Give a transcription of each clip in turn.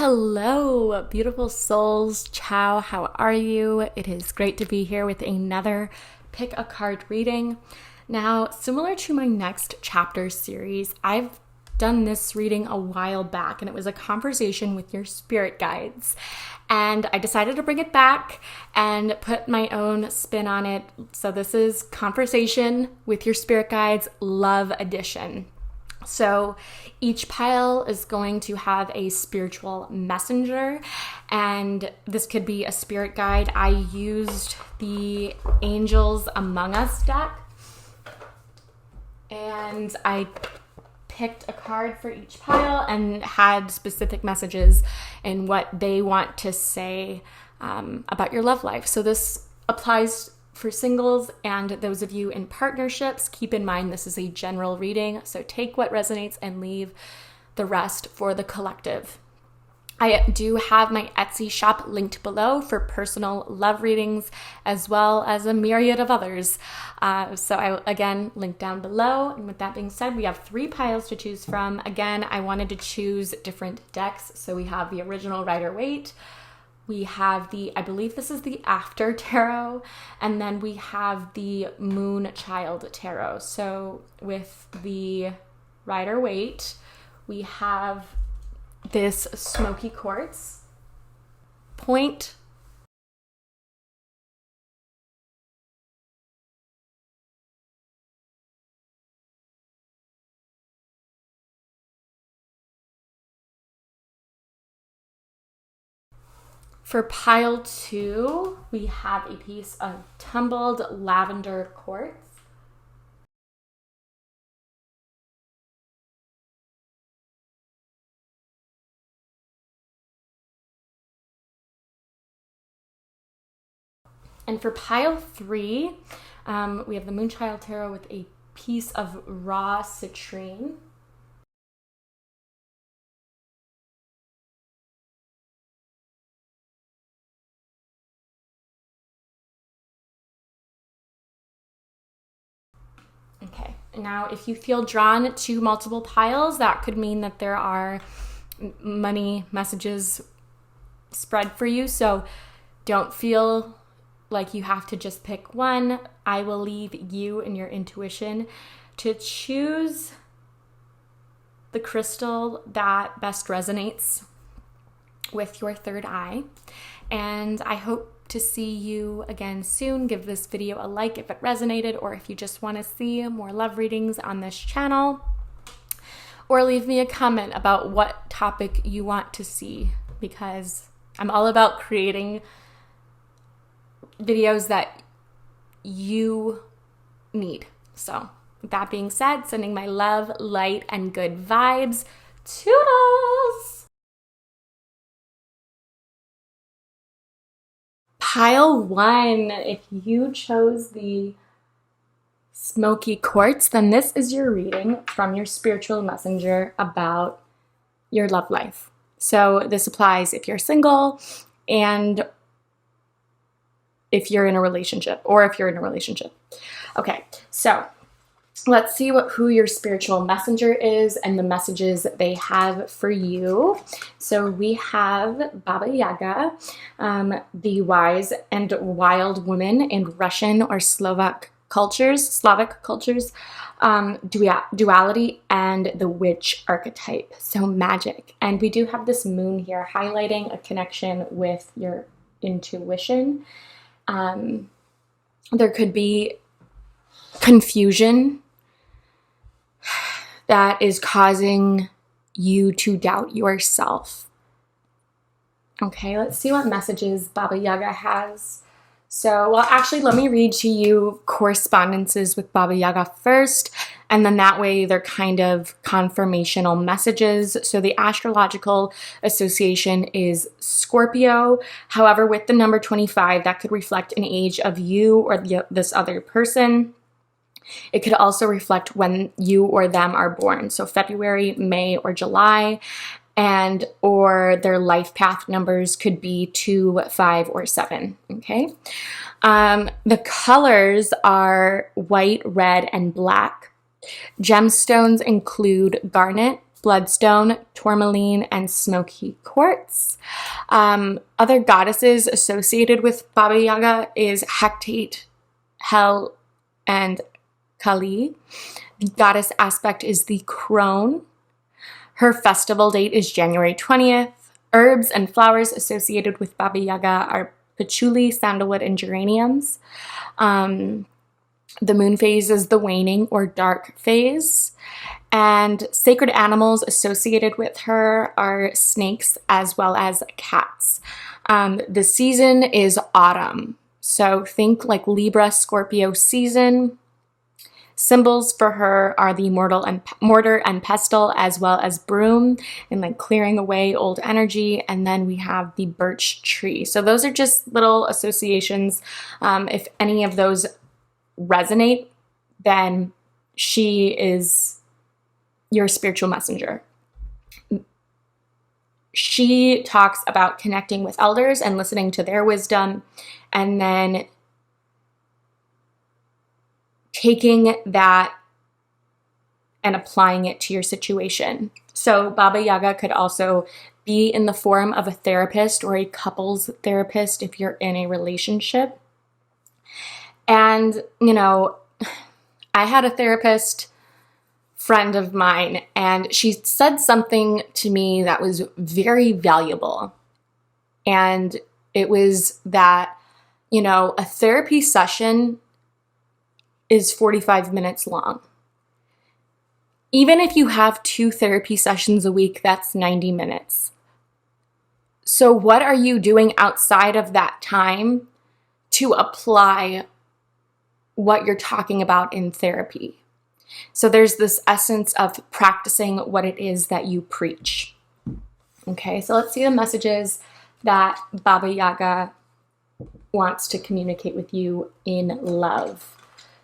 Hello, beautiful souls. Ciao, how are you? It is great to be here with another pick a card reading. Now, similar to my next chapter series, I've done this reading a while back and it was a conversation with your spirit guides. And I decided to bring it back and put my own spin on it. So this is Conversation with Your Spirit Guides Love Edition. So each pile is going to have a spiritual messenger, and this could be a spirit guide. I used the Angels Among Us deck, and I picked a card for each pile and had specific messages and what they want to say about your love life. So this applies for singles and those of you in partnerships. Keep in mind this is a general reading, so take what resonates and leave the rest for the collective. I do have my Etsy shop linked below for personal love readings, as well as a myriad of others. So I, again, link down below. And with that being said, we have 3 piles to choose from. Again, I wanted to choose different decks. So we have the original Rider-Waite. We have the, I believe this is the After Tarot, and then we have the Moon Child Tarot. So with the Rider-Waite, we have this smoky quartz point. For pile 2, we have a piece of tumbled lavender quartz. And for pile 3, we have the Moonchild Tarot with a piece of raw citrine. Okay, now if you feel drawn to multiple piles, that could mean that there are money messages spread for you. So don't feel like you have to just pick one. I will leave you and your intuition to choose the crystal that best resonates with your third eye. And I hope to see you again soon. Give this video a like if it resonated, or if you just want to see more love readings on this channel, or leave me a comment about what topic you want to see, because I'm all about creating videos that you need. So with that being said, sending my love, light, and good vibes. Toodles! Pile 1, if you chose the smoky quartz, then this is your reading from your spiritual messenger about your love life. So this applies if you're single and if you're in a relationship, or if you're in a relationship. Okay, so let's see who your spiritual messenger is and the messages that they have for you. So we have Baba Yaga, the wise and wild woman in Russian or Slavic cultures, duality, and the witch archetype, so magic. And we do have this moon here highlighting a connection with your intuition. There could be confusion that is causing you to doubt yourself. Okay, let's see what messages Baba Yaga has. So, well, actually, let me read to you correspondences with Baba Yaga first, and then that way they're kind of confirmational messages. So the astrological association is Scorpio. However, with the number 25, that could reflect an age of you or this other person. It could also reflect when you or them are born, so February, May, or July, and or their life path numbers could be 2, 5, or 7, okay? The colors are white, red, and black. Gemstones include garnet, bloodstone, tourmaline, and smoky quartz. Other goddesses associated with Baba Yaga is Hecate, Hel, and Kali. The goddess aspect is the crone. Her festival date is January 20th. Herbs and flowers associated with Baba Yaga are patchouli, sandalwood, and geraniums. The moon phase is the waning or dark phase. And sacred animals associated with her are snakes as well as cats. The season is autumn. So think like Libra, Scorpio season. Symbols for her are the mortar and pestle, as well as broom and like clearing away old energy. And then we have the birch tree. So those are just little associations. If any of those resonate, then she is your spiritual messenger. She talks about connecting with elders and listening to their wisdom, and then taking that and applying it to your situation. So Baba Yaga could also be in the form of a therapist or a couples therapist if you're in a relationship. And, you know, I had a therapist friend of mine, and she said something to me that was very valuable. And it was that, you know, a therapy session is 45 minutes long. Even if you have 2 therapy sessions a week, that's 90 minutes. So what are you doing outside of that time to apply what you're talking about in therapy? So there's this essence of practicing what it is that you preach. Okay, so let's see the messages that Baba Yaga wants to communicate with you in love.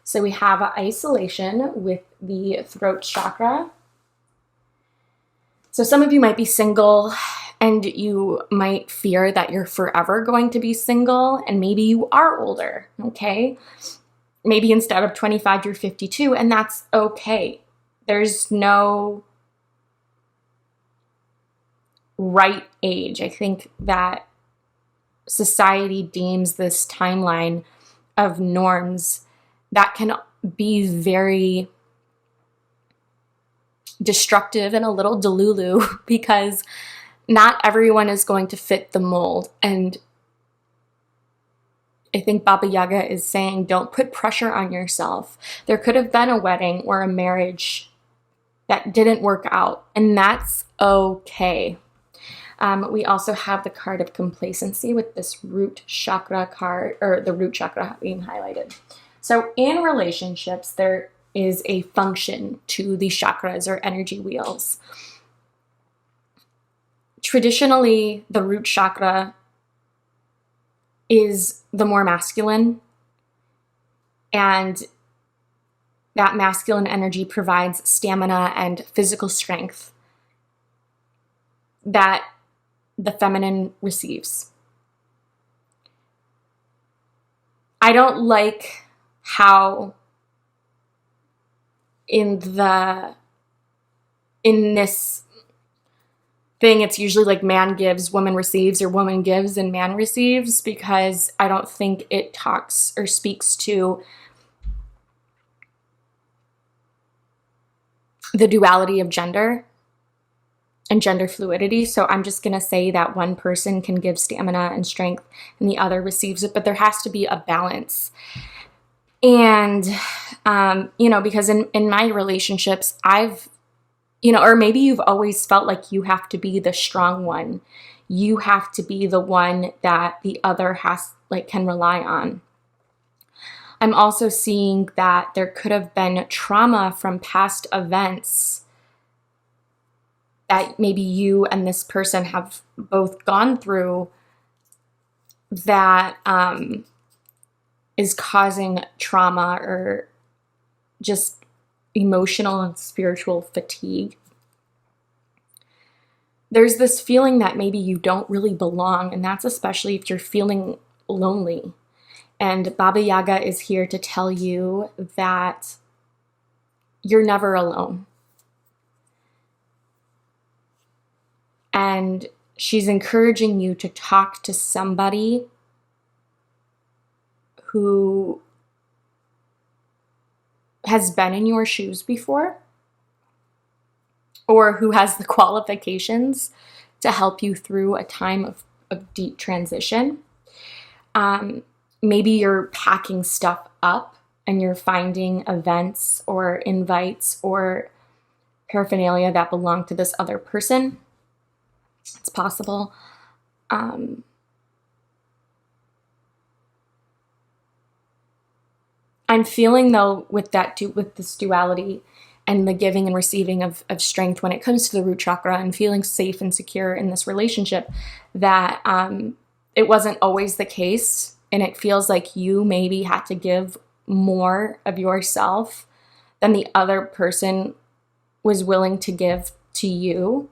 So we have isolation with the throat chakra. So some of you might be single and you might fear that you're forever going to be single, and maybe you are older, okay? Maybe instead of 25, you're 52, and that's okay. There's no right age. I think that society deems this timeline of norms that can be very destructive and a little delulu, because not everyone is going to fit the mold. And I think Baba Yaga is saying, don't put pressure on yourself. There could have been a wedding or a marriage that didn't work out, and that's okay. We also have the card of complacency with this root chakra card, or the root chakra being highlighted. So in relationships, there is a function to the chakras or energy wheels. Traditionally, the root chakra is the more masculine, and that masculine energy provides stamina and physical strength that the feminine receives. I don't like how in this thing, it's usually like man gives, woman receives, or woman gives and man receives, because I don't think it talks or speaks to the duality of gender and gender fluidity. So I'm just going to say that one person can give stamina and strength and the other receives it, but there has to be a balance. And, because in my relationships, I've, or maybe you've always felt like you have to be the strong one. You have to be the one that the other can rely on. I'm also seeing that there could have been trauma from past events that maybe you and this person have both gone through that is causing trauma or just emotional and spiritual fatigue. There's this feeling that maybe you don't really belong, and that's especially if you're feeling lonely. And Baba Yaga is here to tell you that you're never alone. And she's encouraging you to talk to somebody who has been in your shoes before, or who has the qualifications to help you through a time of deep transition. Maybe you're packing stuff up and you're finding events or invites or paraphernalia that belong to this other person. It's possible. I'm feeling, though, with this duality and the giving and receiving of strength when it comes to the root chakra and feeling safe and secure in this relationship, that it wasn't always the case. And it feels like you maybe had to give more of yourself than the other person was willing to give to you.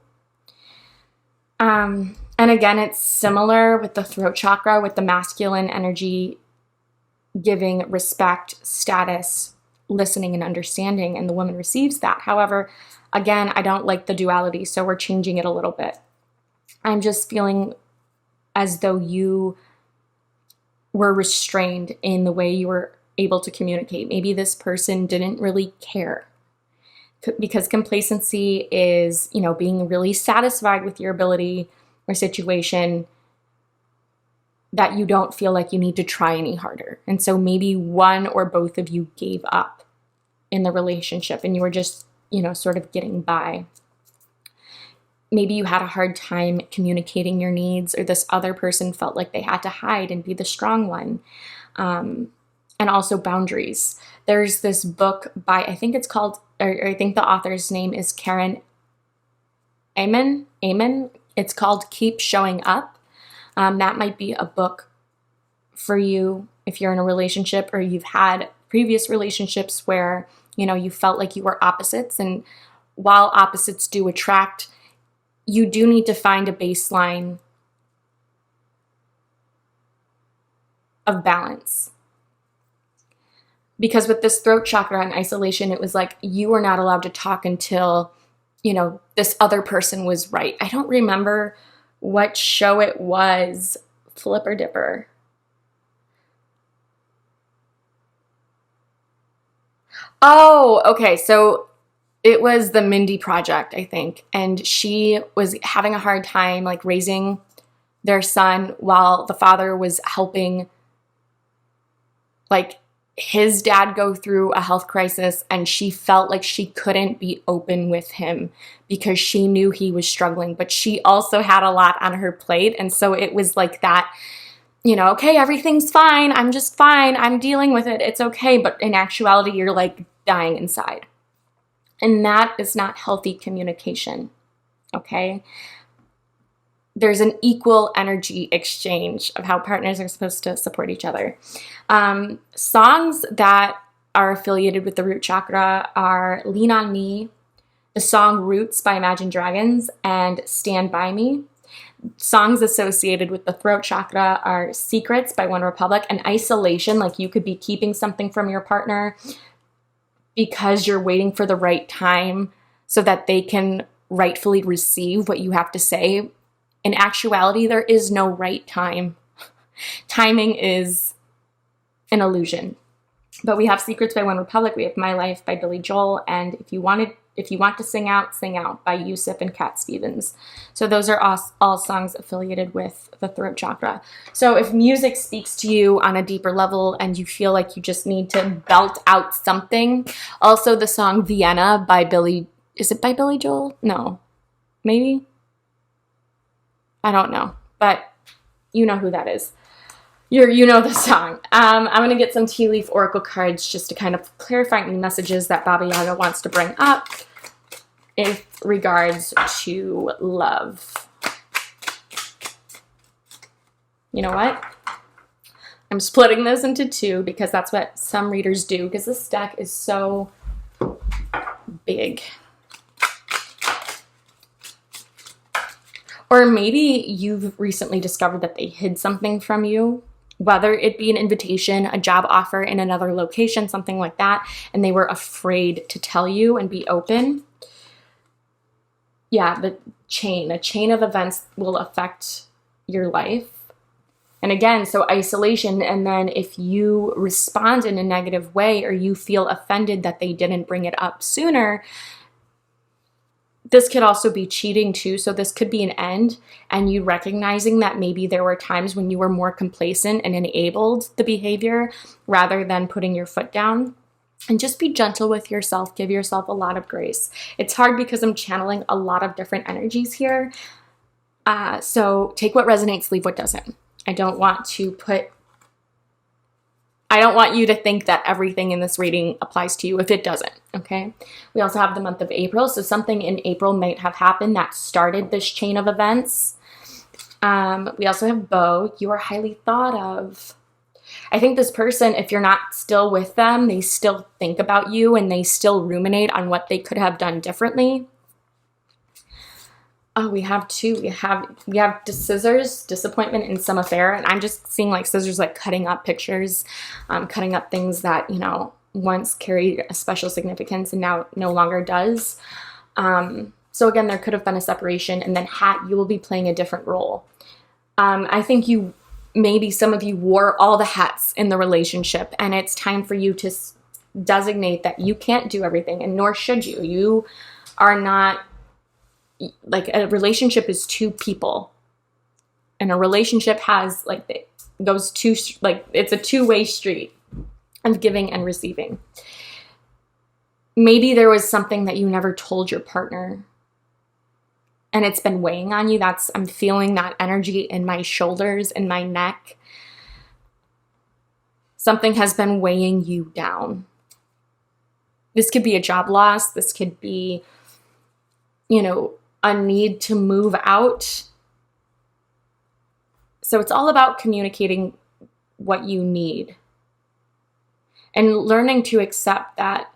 And again, it's similar with the throat chakra, with the masculine energy giving respect, status, listening, and understanding, and the woman receives that. However, again, I don't like the duality, so we're changing it a little bit. I'm just feeling as though you were restrained in the way you were able to communicate. Maybe this person didn't really care, because complacency is, being really satisfied with your ability or situation, that you don't feel like you need to try any harder. And so maybe one or both of you gave up in the relationship and you were just, sort of getting by. Maybe you had a hard time communicating your needs, or this other person felt like they had to hide and be the strong one. And also boundaries. There's this book by, I think the author's name is Karen Amen. It's called Keep Showing Up. That might be a book for you if you're in a relationship, or you've had previous relationships where, you felt like you were opposites. And while opposites do attract, you do need to find a baseline of balance. Because with this throat chakra and isolation, it was like you were not allowed to talk until, this other person was right. I don't remember what show it was. Flipper Dipper. Oh, okay. So it was the Mindy Project, I think. And she was having a hard time raising their son while the father was helping his dad go through a health crisis, and she felt like she couldn't be open with him because she knew he was struggling, but she also had a lot on her plate. And so it was like that, okay, everything's fine. I'm just fine. I'm dealing with it. It's okay. But in actuality, you're dying inside. And that is not healthy communication. Okay. There's an equal energy exchange of how partners are supposed to support each other. Songs that are affiliated with the root chakra are Lean on Me, the song Roots by Imagine Dragons, and Stand By Me. Songs associated with the throat chakra are Secrets by One Republic, and Isolation, you could be keeping something from your partner because you're waiting for the right time so that they can rightfully receive what you have to say. In actuality, there is no right time. Timing is an illusion. But we have Secrets by One Republic. We have My Life by Billy Joel. And If You Want to Sing Out by Yusuf and Cat Stevens. So those are all songs affiliated with the throat chakra. So if music speaks to you on a deeper level and you feel like you just need to belt out something, also the song Vienna by is it by Billy Joel? No. Maybe? I don't know, but you know who that is. You know the song. I'm going to get some tea leaf oracle cards just to kind of clarify any messages that Baba Yaga wants to bring up in regards to love. You know what? I'm splitting this into two because that's what some readers do, because this deck is so big. Or maybe you've recently discovered that they hid something from you, whether it be an invitation, a job offer in another location, something like that, and they were afraid to tell you and be open. yeah, a chain of events will affect your life. And again, so isolation, and then if you respond in a negative way or you feel offended that they didn't bring it up sooner, this could also be cheating too. So this could be an end, and you recognizing that maybe there were times when you were more complacent and enabled the behavior rather than putting your foot down. And just be gentle with yourself. Give yourself a lot of grace. It's hard because I'm channeling a lot of different energies here. So take what resonates, leave what doesn't. I don't want you to think that everything in this reading applies to you if it doesn't, okay? We also have the month of April, so something in April might have happened that started this chain of events. We also have Beau. You are highly thought of. I think this person, if you're not still with them, they still think about you and they still ruminate on what they could have done differently. Oh, we have two. We have the scissors, disappointment, and some affair. And I'm just seeing like scissors, like cutting up pictures, cutting up things that, you know, once carried a special significance and now no longer does. So again, there could have been a separation. And then you will be playing a different role. I think maybe some of you wore all the hats in the relationship, and it's time for you to designate that you can't do everything, and nor should you. You are not, like, a relationship is two people, and a relationship has, like, it's a two-way street of giving and receiving. Maybe there was something that you never told your partner, and it's been weighing on you. I'm feeling that energy in my shoulders and my neck. Something has been weighing you down. This could be a job loss. This could be, you know, a need to move out. So it's all about communicating what you need and learning to accept that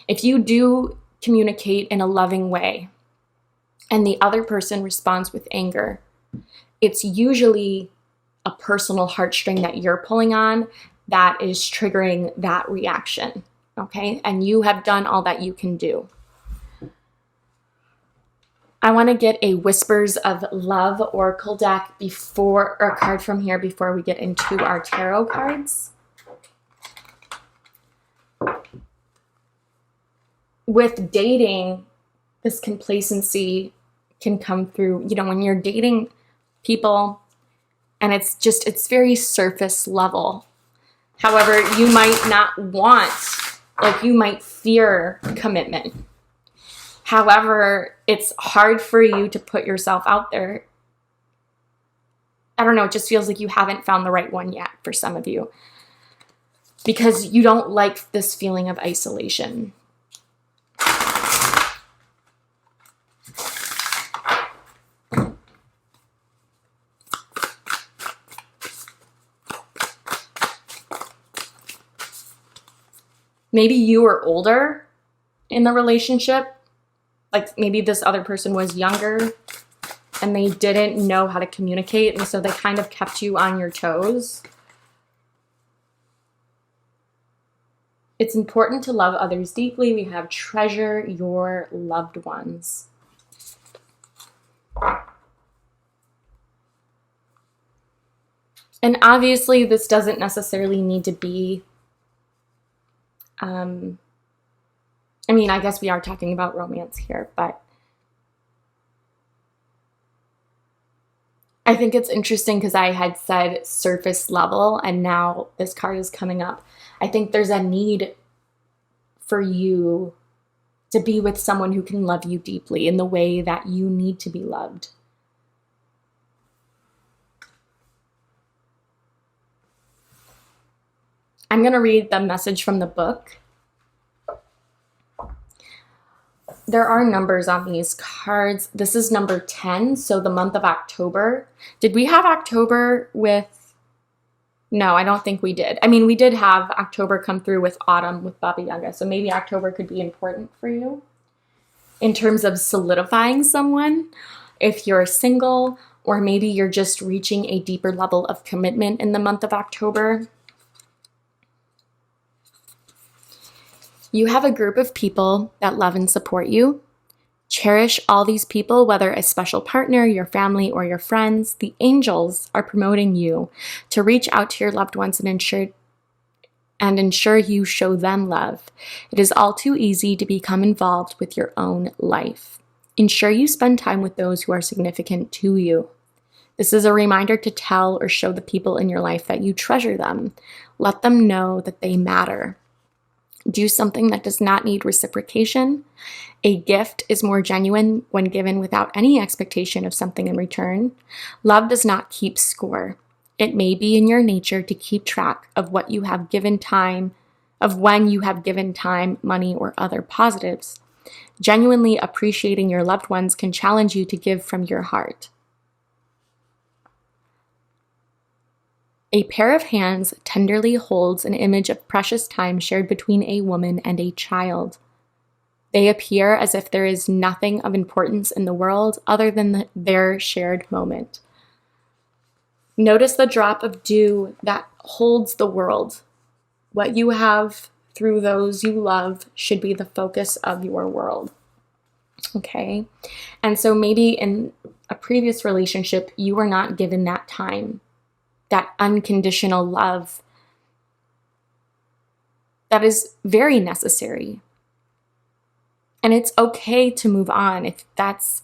if you do communicate in a loving way and the other person responds with anger, it's usually a personal heartstring that you're pulling on that is triggering that reaction, okay? And you have done all that you can do. I want to get a Whispers of Love Oracle deck or a card from here before we get into our tarot cards. With dating, this complacency can come through, you know, when you're dating people and it's very surface level. However, you might not want, like, you might fear commitment. However, it's hard for you to put yourself out there. I don't know, it just feels like you haven't found the right one yet for some of you because you don't like this feeling of isolation. Maybe you were older in the relationship. Like maybe this other person was younger and they didn't know how to communicate. And so they kind of kept you on your toes. It's important to love others deeply. We have treasure your loved ones. And obviously this doesn't necessarily need to be I mean, I guess we are talking about romance here, but I think it's interesting because I had said surface level and now this card is coming up. I think there's a need for you to be with someone who can love you deeply in the way that you need to be loved. I'm going to read the message from the book. There are numbers on these cards. This is number 10, so the month of October. Did we have October with... No, I don't think we did. I mean, we did have October come through with autumn with Baba Yaga, so maybe October could be important for you in terms of solidifying someone if you're single, or maybe you're just reaching a deeper level of commitment in the month of October. You have a group of people that love and support you. Cherish all these people, whether a special partner, your family, or your friends. The angels are promoting you to reach out to your loved ones and ensure you show them love. It is all too easy to become involved with your own life. Ensure you spend time with those who are significant to you. This is a reminder to tell or show the people in your life that you treasure them. Let them know that they matter. Do something that does not need reciprocation. A gift is more genuine when given without any expectation of something in return. Love does not keep score. It may be in your nature to keep track of what you have given time, of when you have given time, money, or other positives. Genuinely appreciating your loved ones can challenge you to give from your heart. A pair of hands tenderly holds an image of precious time shared between a woman and a child. They appear as if there is nothing of importance in the world other than their shared moment. Notice the drop of dew that holds the world. What you have through those you love should be the focus of your world. Okay? And so maybe in a previous relationship, you were not given that time, that unconditional love that is very necessary. And it's okay to move on if that's,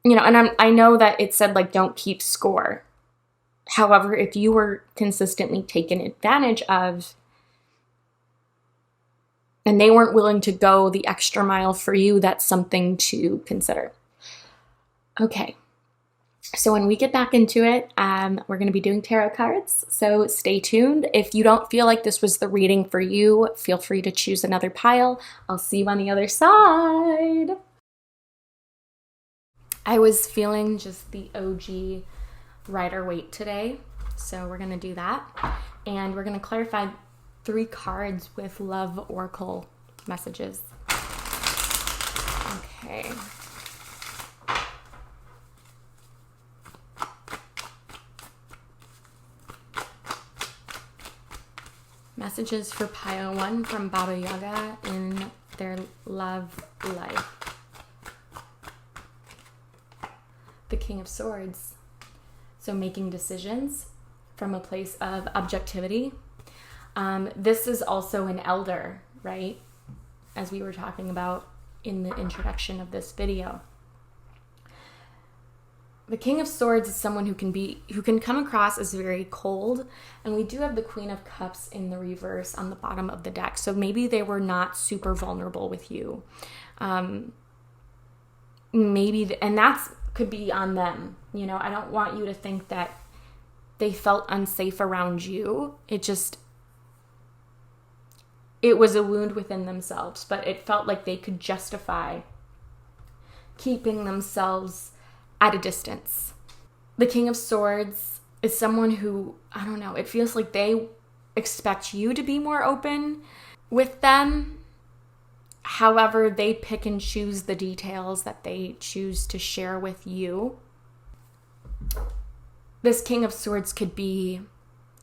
and I know that it said like, don't keep score. However, if you were consistently taken advantage of and they weren't willing to go the extra mile for you, that's something to consider. Okay. So when we get back into it, we're going to be doing tarot cards. So stay tuned. If you don't feel like this was the reading for you, feel free to choose another pile. I'll see you on the other side. I was feeling just the OG Rider-Waite today. So we're going to do that. And we're going to clarify 3 cards with love oracle messages. Okay. Messages for Pile 1 from Baba Yaga in their love life. The King of Swords. So making decisions from a place of objectivity. This is also an elder, right? As we were talking about in the introduction of this video. The King of Swords is someone who can come across as very cold, and we do have the Queen of Cups in the reverse on the bottom of the deck. So maybe they were not super vulnerable with you. And that's could be on them. I don't want you to think that they felt unsafe around you. It was a wound within themselves, but it felt like they could justify keeping themselves at a distance. The King of Swords is someone who, I don't know, it feels like they expect you to be more open with them. However, they pick and choose the details that they choose to share with you. This King of Swords could be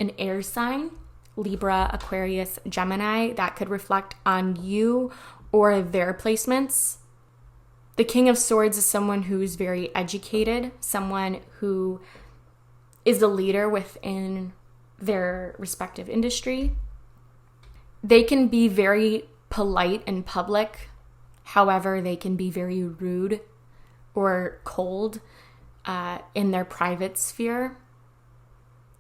an air sign, Libra, Aquarius, Gemini, that could reflect on you or their placements. The King of Swords is someone who's very educated, someone who is a leader within their respective industry. They can be very polite in public. However, they can be very rude or cold in their private sphere.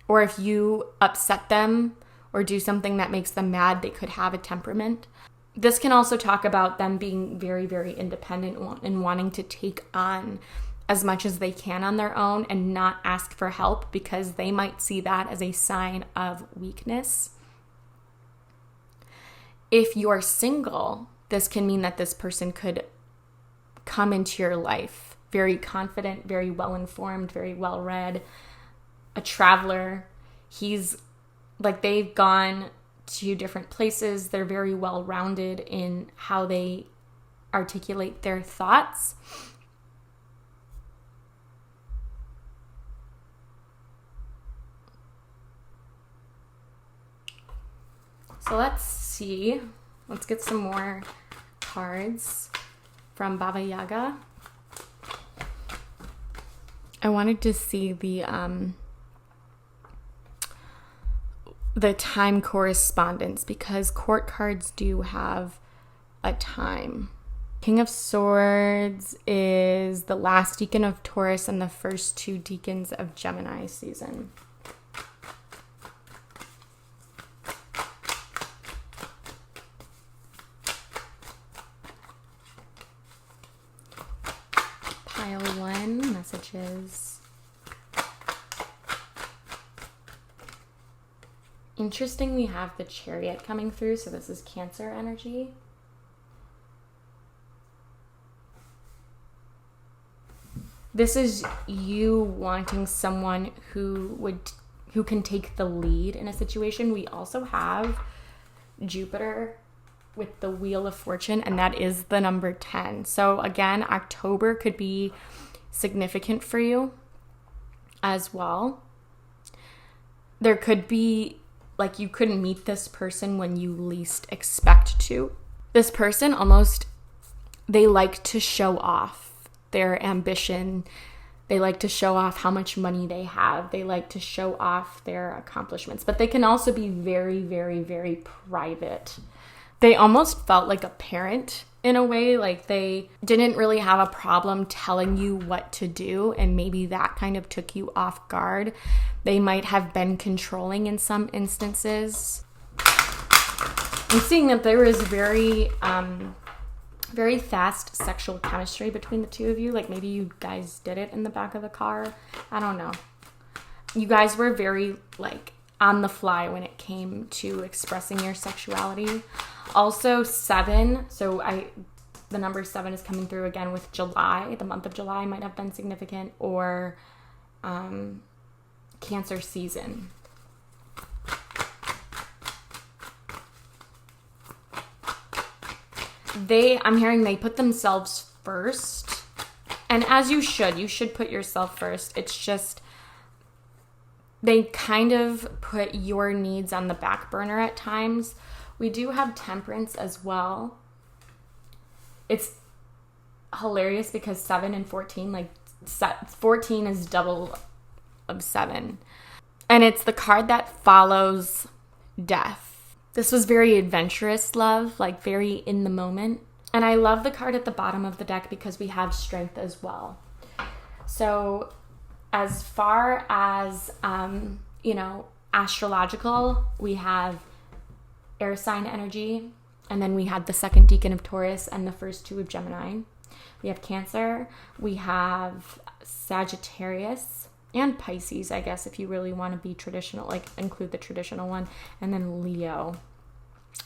Or if you upset them or do something that makes them mad, they could have a temperament. This can also talk about them being very, very independent and wanting to take on as much as they can on their own and not ask for help because they might see that as a sign of weakness. If you're single, this can mean that this person could come into your life very confident, very well-informed, very well-read, a traveler. They've gone to different places. They're very well-rounded in how they articulate their thoughts. So let's see Let's get some more cards from Baba Yaga. I wanted to see the time correspondence because court cards do have a time. King of Swords is the last decan of Taurus and the first 2 decans of Gemini season. Pile 1, messages. Interesting, we have the Chariot coming through, so this is Cancer energy. This is you wanting someone who can take the lead in a situation. We also have Jupiter with the Wheel of Fortune, and that is the number 10. So again, October could be significant for you as well. There could be, like, you couldn't meet this person when you least expect to. This person almost, they like to show off their ambition. They like to show off how much money they have. They like to show off their accomplishments, but they can also be very, very, very private. They almost felt like a parent in a way, like they didn't really have a problem telling you what to do, and maybe that kind of took you off guard. They might have been controlling in some instances. I'm seeing that there is very fast sexual chemistry between the two of you. Like maybe you guys did it in the back of the car. I don't know. You guys were very like on the fly when it came to expressing your sexuality. Also 7. So the number 7 is coming through again with July. The month of July might have been significant, or Cancer season. I'm hearing they put themselves first. And as you should put yourself first. It's just, they kind of put your needs on the back burner at times. We do have Temperance as well. It's hilarious because 7 and 14, like 14 is double of 7. And it's the card that follows death. This was very adventurous love, like very in the moment. And I love the card at the bottom of the deck because we have Strength as well. So as far as, astrological, we have air sign energy. And then we had the second decan of Taurus and the first 2 of Gemini. We have Cancer. We have Sagittarius and Pisces, I guess, if you really want to be traditional, like include the traditional one. And then Leo.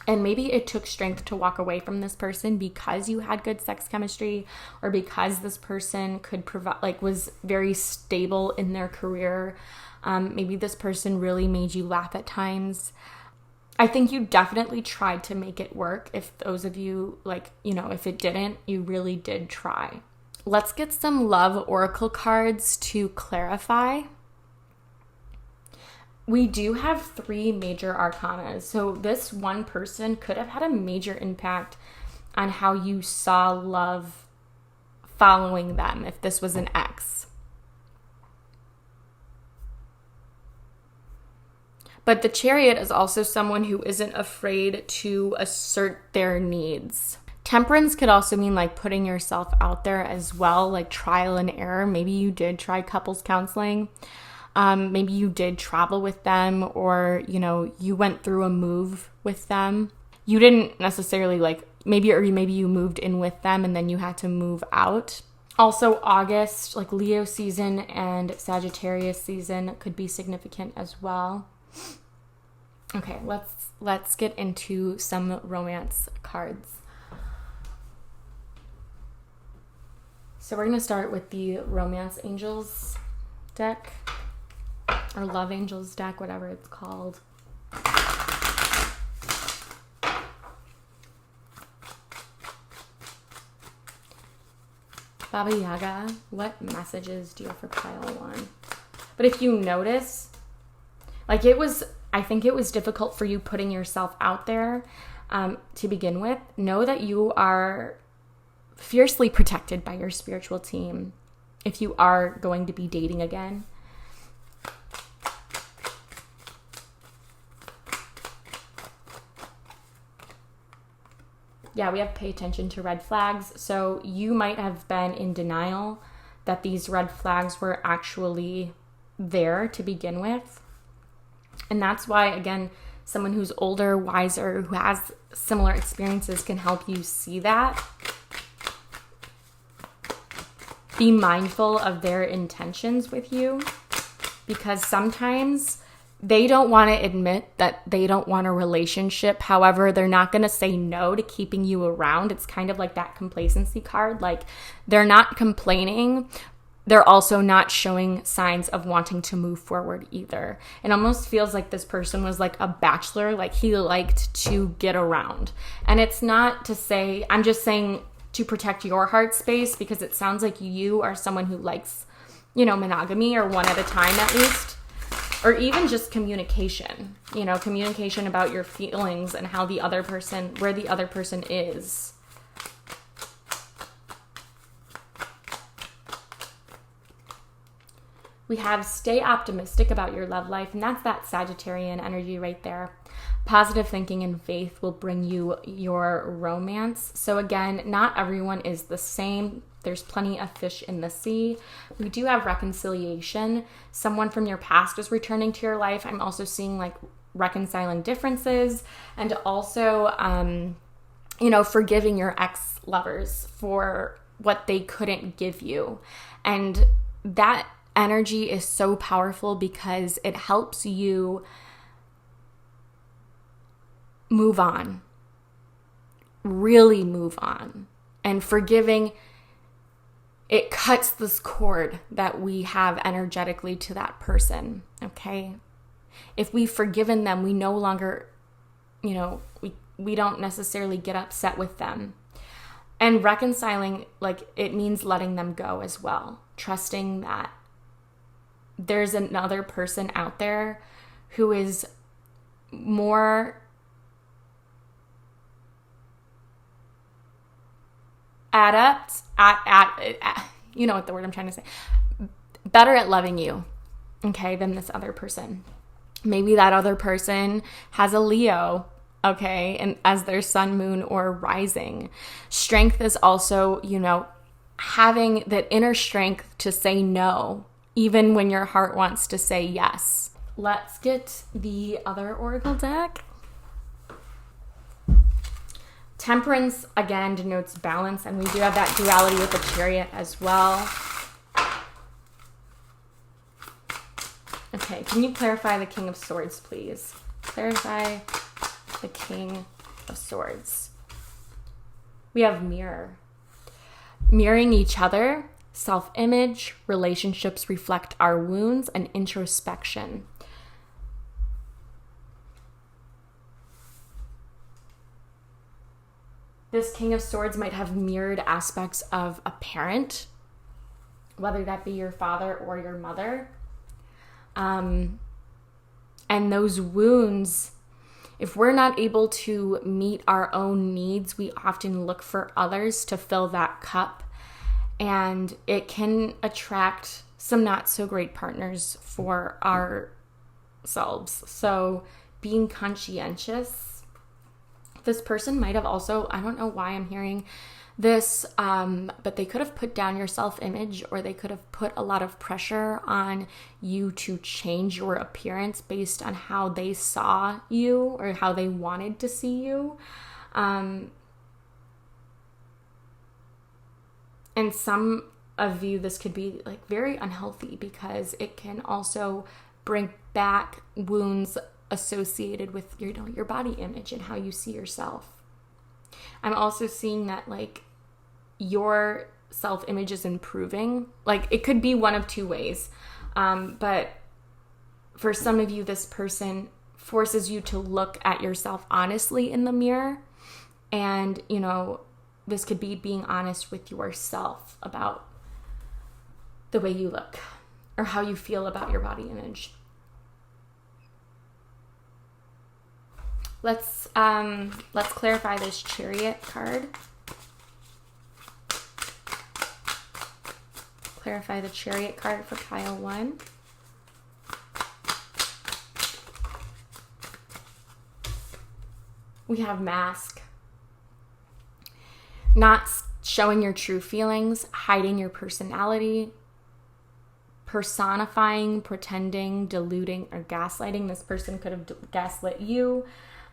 And maybe it took strength to walk away from this person because you had good sex chemistry, or because this person could provide, like, was very stable in their career. Maybe this person really made you laugh at times. I think you definitely tried to make it work. If those of you, if it didn't, you really did try. Let's get some love oracle cards to clarify. We do have 3 major arcana. So this one person could have had a major impact on how you saw love following them if this was an ex. But the Chariot is also someone who isn't afraid to assert their needs. Temperance could also mean like putting yourself out there as well, like trial and error. Maybe you did try couples counseling. Maybe you did travel with them, or, you went through a move with them. You didn't necessarily maybe you moved in with them and then you had to move out. Also August, like Leo season and Sagittarius season could be significant as well. Okay, let's get into some romance cards. So we're going to start with the Romance Angels deck, or Love Angels deck, whatever it's called. Baba Yaga, what messages do you have for pile 1? But if you notice, I think it was difficult for you putting yourself out there. to begin with, know that you are fiercely protected by your spiritual team if you are going to be dating again. Yeah, we have pay attention to red flags. So you might have been in denial that these red flags were actually there to begin with. And that's why, again, someone who's older, wiser, who has similar experiences can help you see that. Be mindful of their intentions with you, because sometimes they don't want to admit that they don't want a relationship. However, they're not going to say no to keeping you around. It's kind of like that complacency card. Like, they're not complaining. They're also not showing signs of wanting to move forward either. It almost feels like this person was like a bachelor, like he liked to get around. And it's not to say, I'm just saying to protect your heart space, because it sounds like you are someone who likes, monogamy, or one at a time at least. Or even just communication, communication about your feelings and how where the other person is. We have stay optimistic about your love life, and that's that Sagittarian energy right there. Positive thinking and faith will bring you your romance. So again, not everyone is the same. There's plenty of fish in the sea. We do have reconciliation. Someone from your past is returning to your life. I'm also seeing like reconciling differences, and also, forgiving your ex-lovers for what they couldn't give you. And that energy is so powerful because it helps you move on, really move on. And forgiving, it cuts this cord that we have energetically to that person, okay? If we've forgiven them, we no longer, we don't necessarily get upset with them. And reconciling, like, it means letting them go as well. Trusting that there's another person out there who is more adept at you know what the word I'm trying to say, better at loving you, okay, than this other person. Maybe that other person has a Leo, okay, and as their sun, moon, or rising. Strength is also, having that inner strength to say no, even when your heart wants to say yes. Let's get the other oracle deck. Temperance, again, denotes balance, and we do have that duality with the Chariot as well. Okay, can you clarify the King of Swords, please? Clarify the King of Swords. We have mirror. Mirroring each other, self-image, relationships reflect our wounds, and introspection. This King of Swords might have mirrored aspects of a parent, whether that be your father or your mother. And those wounds, if we're not able to meet our own needs, we often look for others to fill that cup. And it can attract some not so great partners for ourselves. So being conscientious. This person might have also, I don't know why I'm hearing this, but they could have put down your self-image, or they could have put a lot of pressure on you to change your appearance based on how they saw you or how they wanted to see you. And some of you, this could be like very unhealthy, because it can also bring back wounds associated with your body image and how you see yourself. I'm also seeing that like your self-image is improving. Like, it could be one of two ways. But for some of you, this person forces you to look at yourself honestly in the mirror. And, this could be being honest with yourself about the way you look or how you feel about your body image. Let's clarify this Chariot card. Clarify the Chariot card for pile 1. We have Mask. Not showing your true feelings, hiding your personality, personifying, pretending, deluding, or gaslighting. This person could have gaslit you,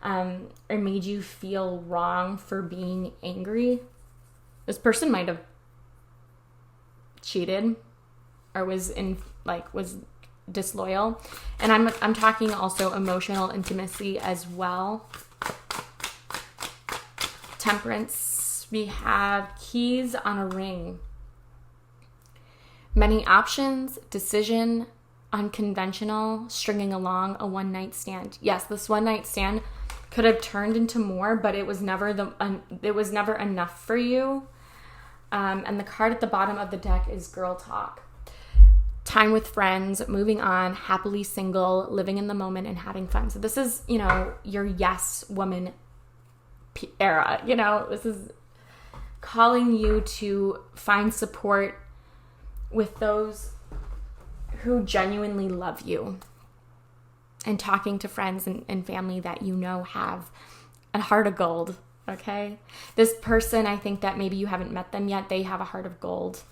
or made you feel wrong for being angry. This person might have cheated or was disloyal. And I'm talking also emotional intimacy as well. Temperance. We have keys on a ring. Many options, decision, unconventional, stringing along, a one-night stand. Yes, this one-night stand could have turned into more, but it was never enough for you. And the card at the bottom of the deck is Girl Talk. Time with friends, moving on, happily single, living in the moment, and having fun. So this is, your yes woman era. This is calling you to find support with those who genuinely love you, and talking to friends and family that have a heart of gold, okay? This person, I think that maybe you haven't met them yet, they have a heart of gold.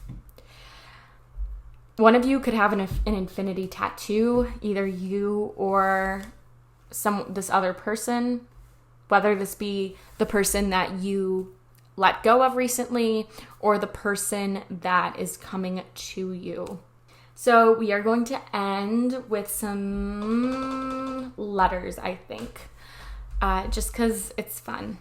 One of you could have an infinity tattoo, either you or this other person, whether this be the person that you let go of recently or the person that is coming to you. So we are going to end with some letters, I think, just because it's fun.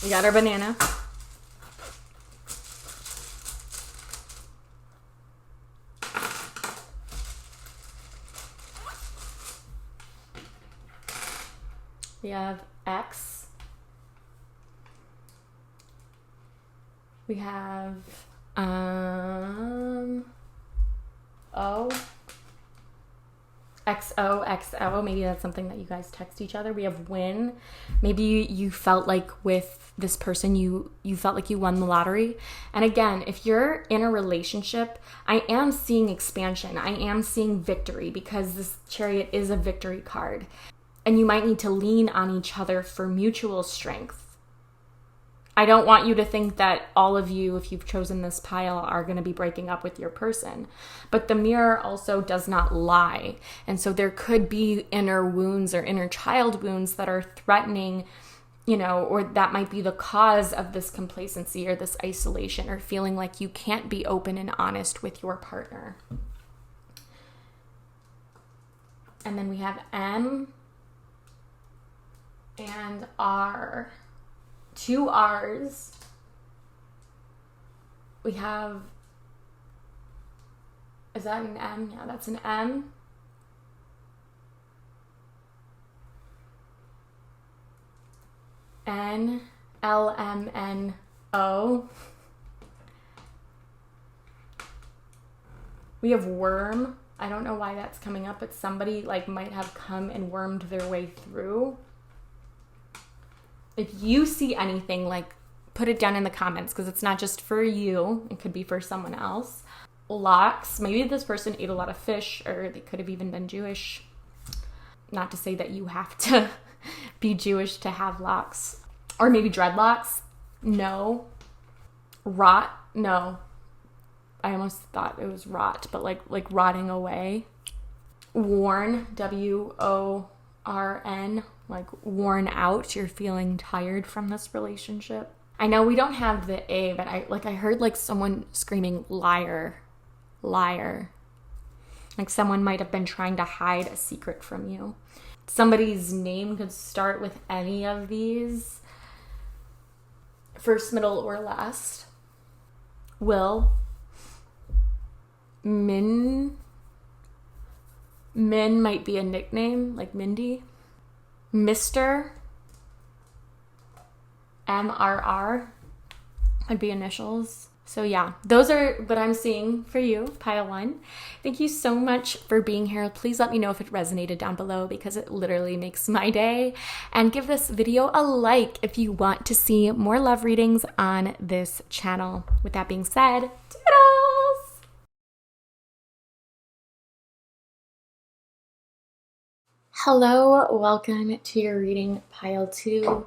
We got our banana. We have X. We have O. XOXO. Maybe that's something that you guys text each other. We have win. Maybe you felt like with this person you felt like you won the lottery. And again, if you're in a relationship, I am seeing expansion. I am seeing victory, because this Chariot is a victory card. And you might need to lean on each other for mutual strength. I don't want you to think that all of you, if you've chosen this pile, are going to be breaking up with your person. But the mirror also does not lie. And so there could be inner wounds or inner child wounds that are threatening, or that might be the cause of this complacency or this isolation, or feeling like you can't be open and honest with your partner. And then we have M and R. 2 R's. We have, is that an M? Yeah, that's an M. N, L, M, N, O. We have worm. I don't know why that's coming up, but somebody might have come and wormed their way through. If you see anything, put it down in the comments, because it's not just for you. It could be for someone else. Locks. Maybe this person ate a lot of fish, or they could have even been Jewish. Not to say that you have to be Jewish to have locks. Or maybe dreadlocks. No. Rot. No. I almost thought it was rot, but like rotting away. Worn. WORN. Worn out. You're feeling tired from this relationship. I know we don't have the A, but I heard someone screaming liar. Someone might have been trying to hide a secret from you. Somebody's name could start with any of these. First, middle, or last. Will. Min might be a nickname, like Mindy. Mr. MRR would be initials. So yeah, those are what I'm seeing for you, pile 1. Thank you so much for being here. Please let me know if it resonated down below because it literally makes my day. And give this video a like if you want to see more love readings on this channel. With that being said, toodles! Hello, welcome to your reading, pile 2.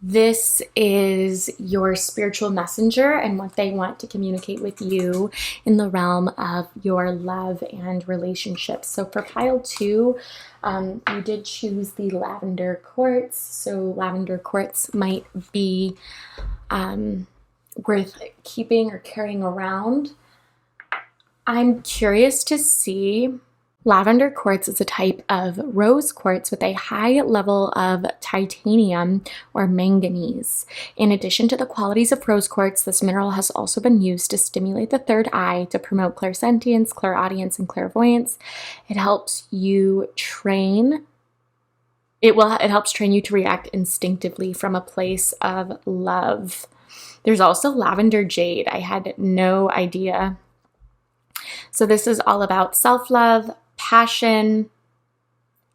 This is your spiritual messenger and what they want to communicate with you in the realm of your love and relationships. So for pile 2, you did choose the lavender quartz. So lavender quartz might be worth keeping or carrying around. I'm curious to see. Lavender quartz is a type of rose quartz with a high level of titanium or manganese. In addition to the qualities of rose quartz, this mineral has also been used to stimulate the third eye, to promote clairsentience, clairaudience, and clairvoyance. It helps you train. It helps train you to react instinctively from a place of love. There's also lavender jade. I had no idea. So this is all about self-love, passion,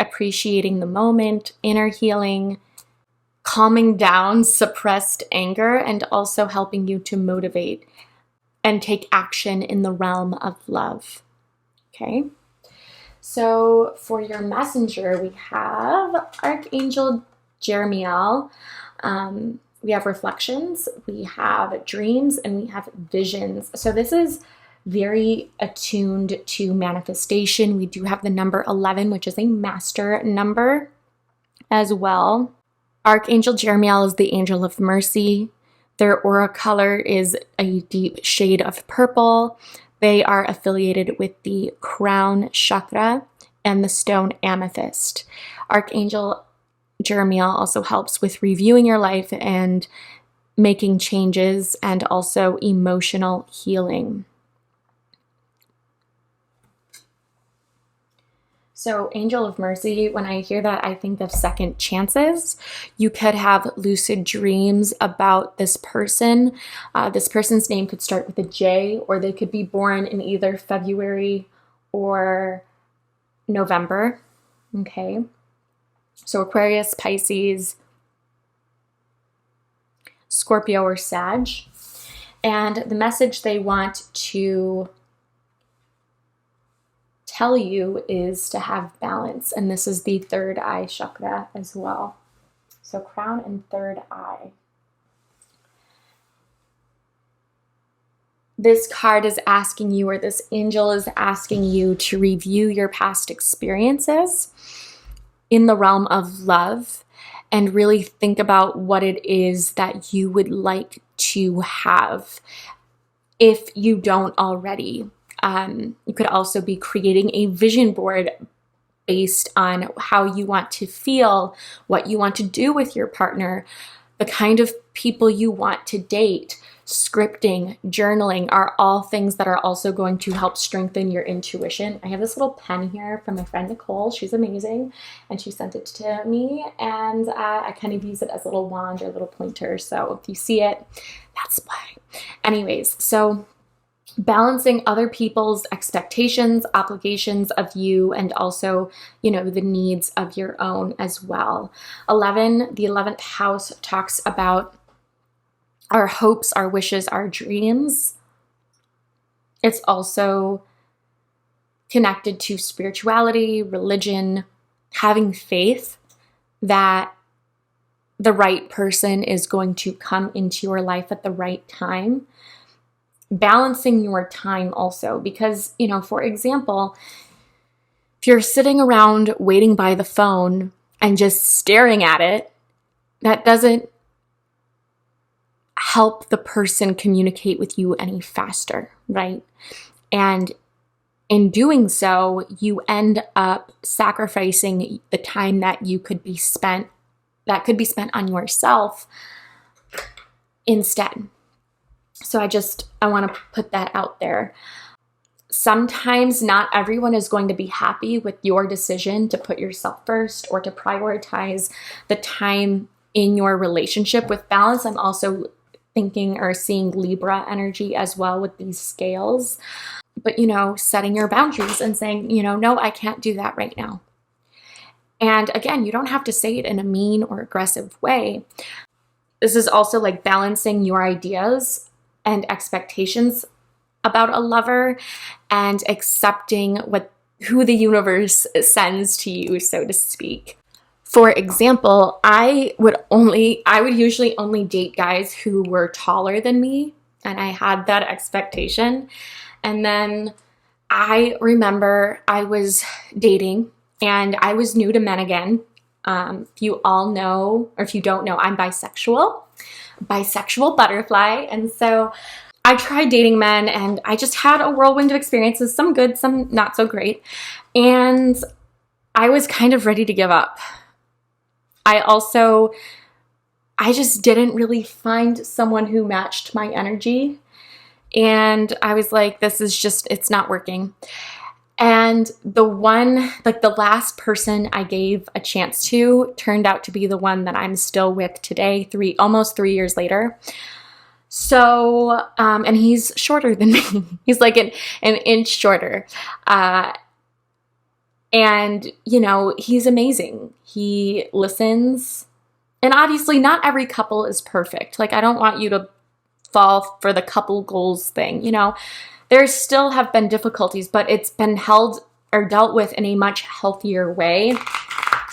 appreciating the moment, inner healing, calming down suppressed anger, and also helping you to motivate and take action in the realm of love. Okay, so for your messenger, we have Archangel Jeremiel. We have reflections, we have dreams, and we have visions. So this is very attuned to manifestation. We do have the number 11, which is a master number as well. Archangel Jeremiel is the angel of mercy. Their aura color is a deep shade of purple. They are affiliated with the crown chakra and the stone amethyst. Archangel Jeremiel also helps with reviewing your life and making changes, and also emotional healing. So Angel of Mercy, when I hear that, I think of second chances. You could have lucid dreams about this person. This person's name could start with a J, or they could be born in either February or November. Okay. So Aquarius, Pisces, Scorpio, or Sag. And the message they want to tell you is to have balance, and this is the third eye chakra as well. So crown and third eye. This card is asking you, or this angel is asking you, to review your past experiences in the realm of love and really think about what it is that you would like to have if you don't already. You could also be creating a vision board based on how you want to feel, what you want to do with your partner, the kind of people you want to date. Scripting, journaling are all things that are also going to help strengthen your intuition. I have this little pen here from my friend Nicole. She's amazing, and she sent it to me, and I kind of use it as a little wand or a little pointer. So if you see it, that's why. Anyways, so balancing other people's expectations, obligations of you, and also, the needs of your own as well. The 11th house talks about our hopes, our wishes, our dreams. It's also connected to spirituality, religion, having faith that the right person is going to come into your life at the right time. Balancing your time also, because, for example, if you're sitting around waiting by the phone and just staring at it, that doesn't help the person communicate with you any faster, right? And in doing so, you end up sacrificing the time that could be spent on yourself instead. So I want to put that out there. Sometimes not everyone is going to be happy with your decision to put yourself first or to prioritize the time in your relationship. With balance, I'm also thinking or seeing Libra energy as well with these scales. But, you know, setting your boundaries and saying, you know, no, I can't do that right now. And again, you don't have to say it in a mean or aggressive way. This is also like balancing your ideas and expectations about a lover and accepting who the universe sends to you, so to speak. For example, I would usually only date guys who were taller than me, and I had that expectation. And then I remember I was dating and I was new to men again. If you all know, or if you don't know, I'm bisexual butterfly. And so I tried dating men and I just had a whirlwind of experiences, some good, some not so great. And I was kind of ready to give up. I just didn't really find someone who matched my energy. And I was like, it's not working. And the last person I gave a chance to turned out to be the one that I'm still with today, almost 3 years later. So, and he's shorter than me. He's like an inch shorter. And, you know, he's amazing. He listens. And obviously not every couple is perfect. Like, I don't want you to fall for the couple goals thing. You know, there still have been difficulties, but it's been held or dealt with in a much healthier way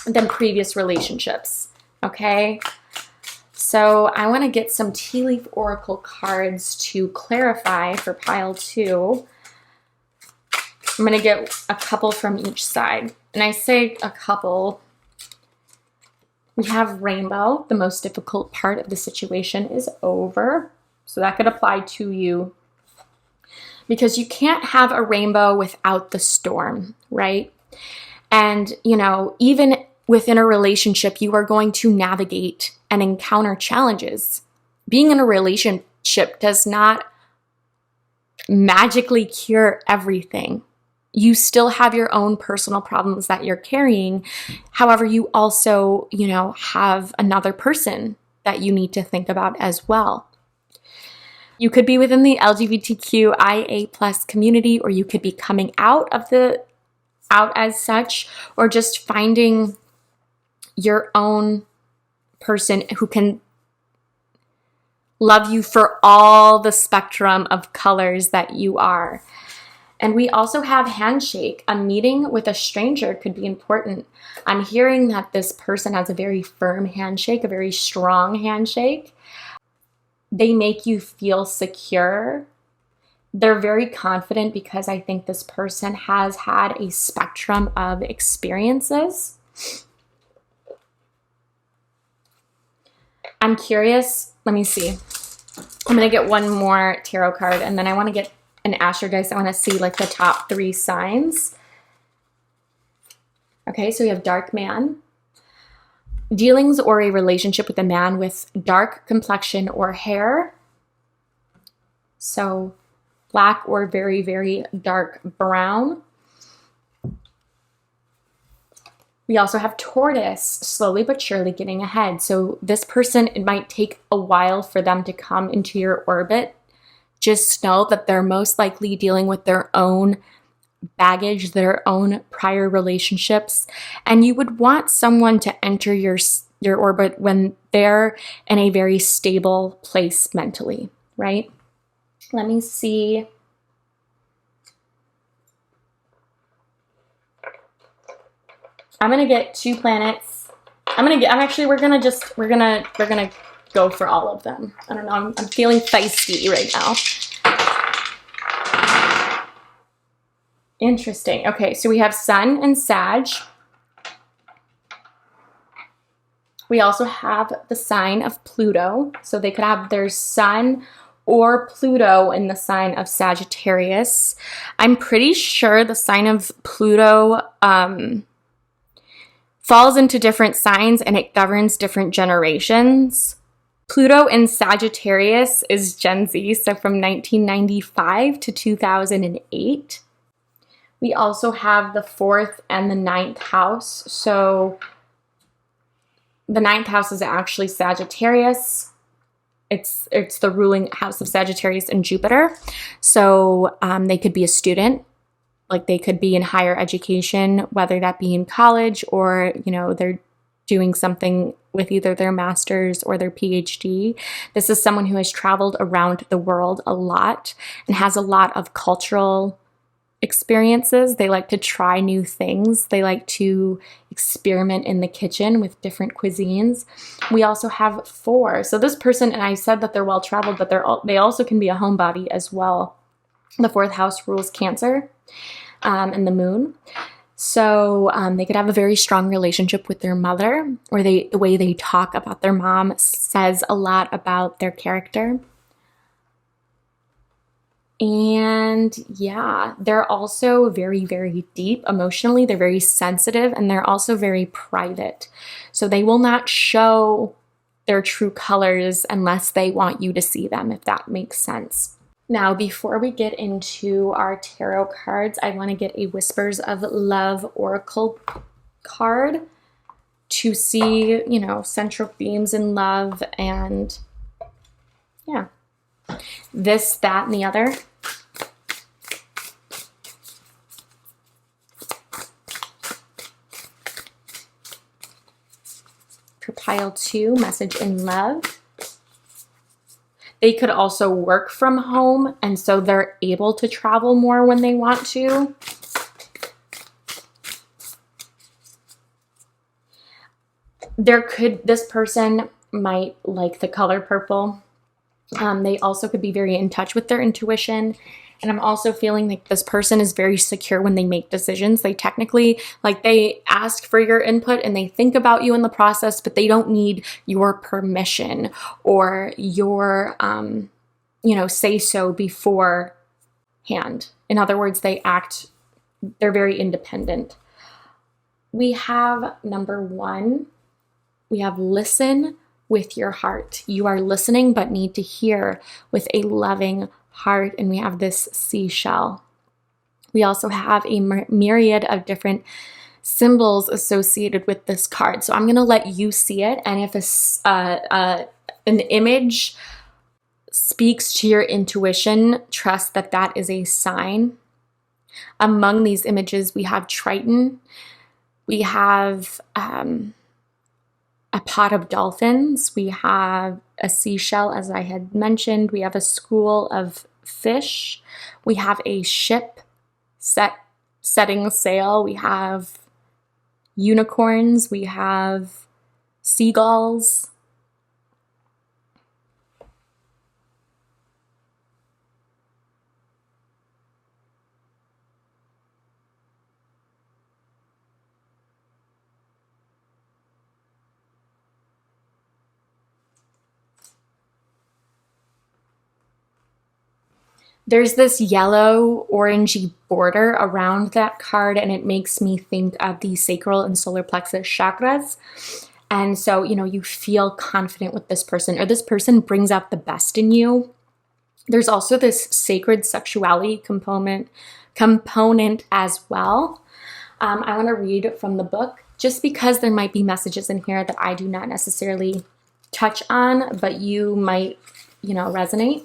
than previous relationships. Okay. So I want to get some tea leaf oracle cards to clarify for pile 2. I'm going to get a couple from each side. And I say a couple. We have rainbow. The most difficult part of the situation is over. So that could apply to you. Because you can't have a rainbow without the storm, right? And, you know, even within a relationship, you are going to navigate and encounter challenges. Being in a relationship does not magically cure everything. You still have your own personal problems that you're carrying. However, you also, you know, have another person that you need to think about as well. You could be within the LGBTQIA+ community, or you could be coming out as such, or just finding your own person who can love you for all the spectrum of colors that you are. And we also have handshake. A meeting with a stranger could be important. I'm hearing that this person has a very firm handshake, a very strong handshake. They make you feel secure. They're very confident because I think this person has had a spectrum of experiences. I'm curious. Let me see. I'm going to get one more tarot card, and then I want to get an Astro dice. I want to see like the top 3 signs. Okay, so we have dark man. Dealings or a relationship with a man with dark complexion or hair. So black or very, very dark brown. We also have tortoise, slowly but surely getting ahead. So this person, it might take a while for them to come into your orbit. Just know that they're most likely dealing with their own baggage, their own prior relationships, and you would want someone to enter your orbit when they're in a very stable place mentally, right? Let me see. I'm gonna get 2 planets. We're gonna go for all of them. I don't know. I'm feeling feisty right now. Interesting. Okay, so we have Sun and Sag. We also have the sign of Pluto. So they could have their Sun or Pluto in the sign of Sagittarius. I'm pretty sure the sign of Pluto falls into different signs and it governs different generations. Pluto in Sagittarius is Gen Z, so from 1995 to 2008. We also have the 4th and the 9th house. So The ninth house is actually Sagittarius. It's the ruling house of Sagittarius and Jupiter. So they could be a student, like they could be in higher education, whether that be in college or, they're doing something with either their master's or their PhD. This is someone who has traveled around the world a lot and has a lot of cultural experiences. They like to try new things. They like to experiment in the kitchen with different cuisines. We also have 4. So this person, and I said that they're well traveled, but they also can be a homebody as well. The 4th house rules Cancer and the moon. So they could have a very strong relationship with their mother, or the way they talk about their mom says a lot about their character. And yeah, they're also very, very deep emotionally. They're very sensitive, and they're also very private. So they will not show their true colors unless they want you to see them, if that makes sense. Now, before we get into our tarot cards, I want to get a Whispers of Love Oracle card to see, central themes in love and, yeah, this, that, and the other. For pile 2, message in love. They could also work from home, and so they're able to travel more when they want to. This person might like the color purple. They also could be very in touch with their intuition. And I'm also feeling like this person is very secure when they make decisions. They technically, they ask for your input and they think about you in the process, but they don't need your permission or your, say so beforehand. In other words, they're very independent. We have number 1, we have listen with your heart. You are listening but need to hear with a loving heart, and we have this seashell. We also have a myriad of different symbols associated with this card. So I'm going to let you see it, and if an image speaks to your intuition, trust that that is a sign. Among these images, we have Triton. We have a pot of dolphins. We have a seashell, as I had mentioned. We have a school of fish. We have a ship setting sail. We have unicorns. We have seagulls. There's this yellow orangey border around that card, and it makes me think of the sacral and solar plexus chakras. And so, you feel confident with this person, or this person brings out the best in you. There's also this sacred sexuality component as well. I want to read from the book, just because there might be messages in here that I do not necessarily touch on, but you might, resonate.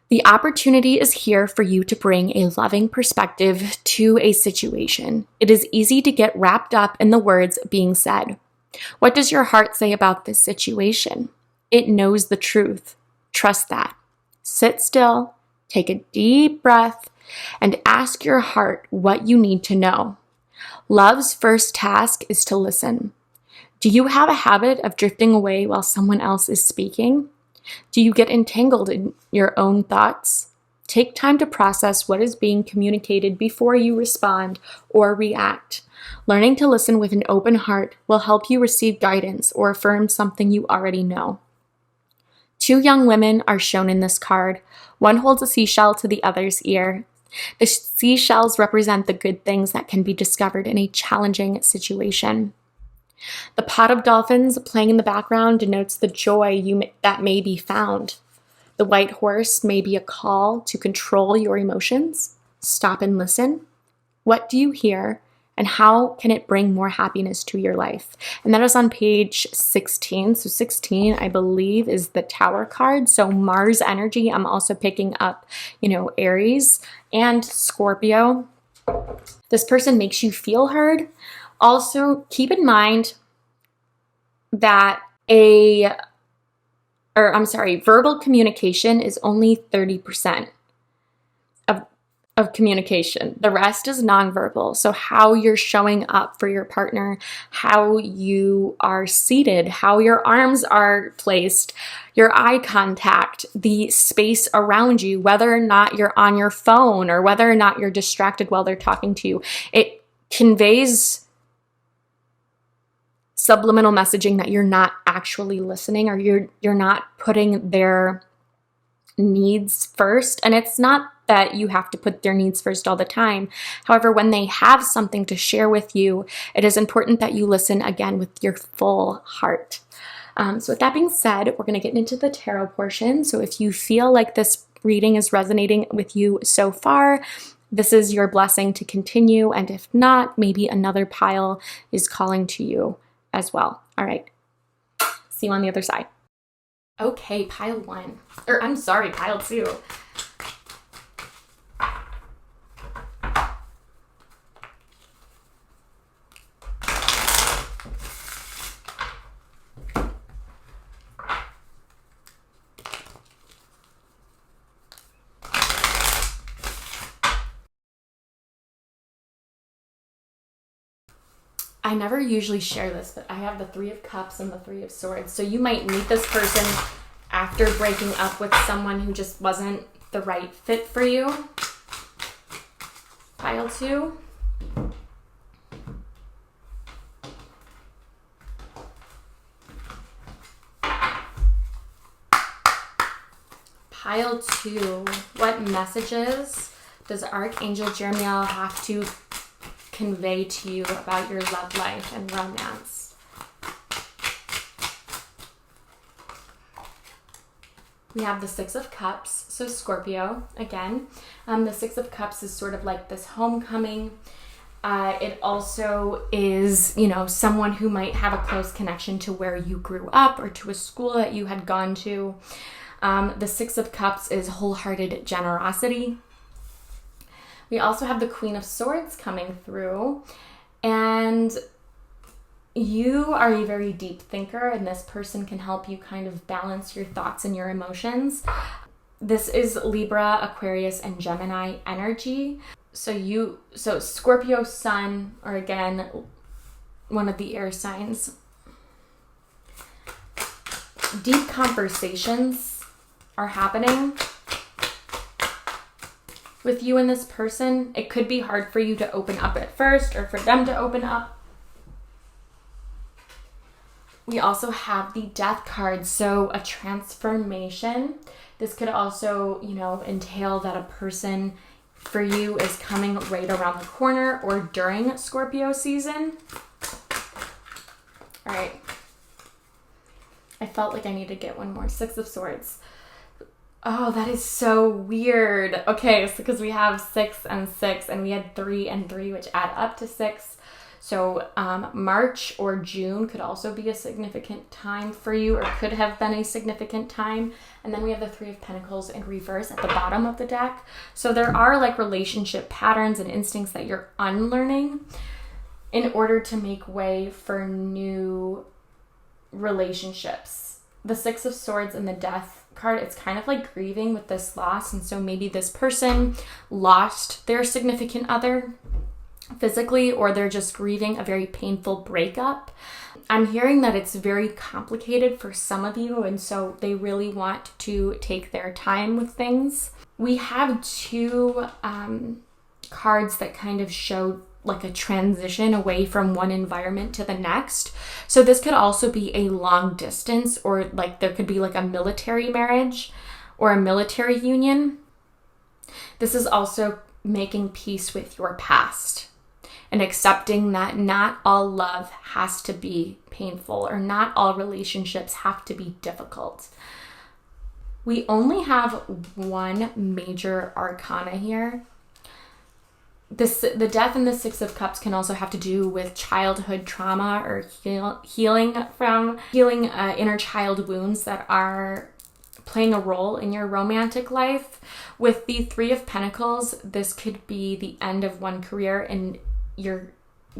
The opportunity is here for you to bring a loving perspective to a situation. It is easy to get wrapped up in the words being said. What does your heart say about this situation? It knows the truth. Trust that. Sit still, take a deep breath, and ask your heart what you need to know. Love's first task is to listen. Do you have a habit of drifting away while someone else is speaking? Do you get entangled in your own thoughts? Take time to process what is being communicated before you respond or react. Learning to listen with an open heart will help you receive guidance or affirm something you already know. 2 young women are shown in this card. One holds a seashell to the other's ear. The seashells represent the good things that can be discovered in a challenging situation. The pot of dolphins playing in the background denotes the joy that may be found. The white horse may be a call to control your emotions. Stop and listen. What do you hear, And how can it bring more happiness to your life? And that is on page 16. So 16, I believe, is the Tower card. So Mars energy. I'm also picking up, Aries and Scorpio. This person makes you feel heard. Also, keep in mind that verbal communication is only 30% of communication. The rest is nonverbal. So how you're showing up for your partner, how you are seated, how your arms are placed, your eye contact, the space around you, whether or not you're on your phone or whether or not you're distracted while they're talking to you. It conveys subliminal messaging that you're not actually listening, or you're not putting their needs first. And it's not that you have to put their needs first all the time. However, when they have something to share with you, it is important that you listen again with your full heart. So with that being said, we're going to get into the tarot portion. So if you feel like this reading is resonating with you so far, this is your blessing to continue. And if not, maybe another pile is calling to you as well. All right. See you on the other side. Okay, pile 1. Pile 2. I never usually share this, but I have the 3 of Cups and the 3 of Swords. So you might meet this person after breaking up with someone who just wasn't the right fit for you. Pile 2. Pile 2. What messages does Archangel Jeremiel have to convey to you about your love life and romance? We have the 6 of Cups, so Scorpio again. The 6 of Cups is sort of like this homecoming. It also is, someone who might have a close connection to where you grew up or to a school that you had gone to. The 6 of Cups is wholehearted generosity. We also have the Queen of Swords coming through, and you are a very deep thinker, and this person can help you kind of balance your thoughts and your emotions. This is Libra, Aquarius, and Gemini energy. So Scorpio Sun, or again, one of the air signs. Deep conversations are happening with you and this person. It could be hard for you to open up at first, or for them to open up. We also have the Death card, so a transformation. This could also, entail that a person for you is coming right around the corner or during Scorpio season. All right. I felt like I need to get one more. 6 of Swords. Oh, that is so weird. Okay, so because we have 6 and 6, and we had 3 and 3, which add up to 6. So March or June could also be a significant time for you, or could have been a significant time. And then we have the 3 of Pentacles in reverse at the bottom of the deck. So there are like relationship patterns and instincts that you're unlearning in order to make way for new relationships. The 6 of Swords and the Death card, it's kind of like grieving with this loss. And so maybe this person lost their significant other physically, or they're just grieving a very painful breakup. I'm hearing that it's very complicated for some of you, and so they really want to take their time with things. We have 2 cards that kind of show like a transition away from one environment to the next. So this could also be a long distance, or like there could be like a military marriage or a military union. This is also making peace with your past and accepting that not all love has to be painful, or not all relationships have to be difficult. We only have one major arcana here. The death and the Six of Cups can also have to do with childhood trauma or healing inner child wounds that are playing a role in your romantic life. With the Three of Pentacles, this could be the end of one career and you're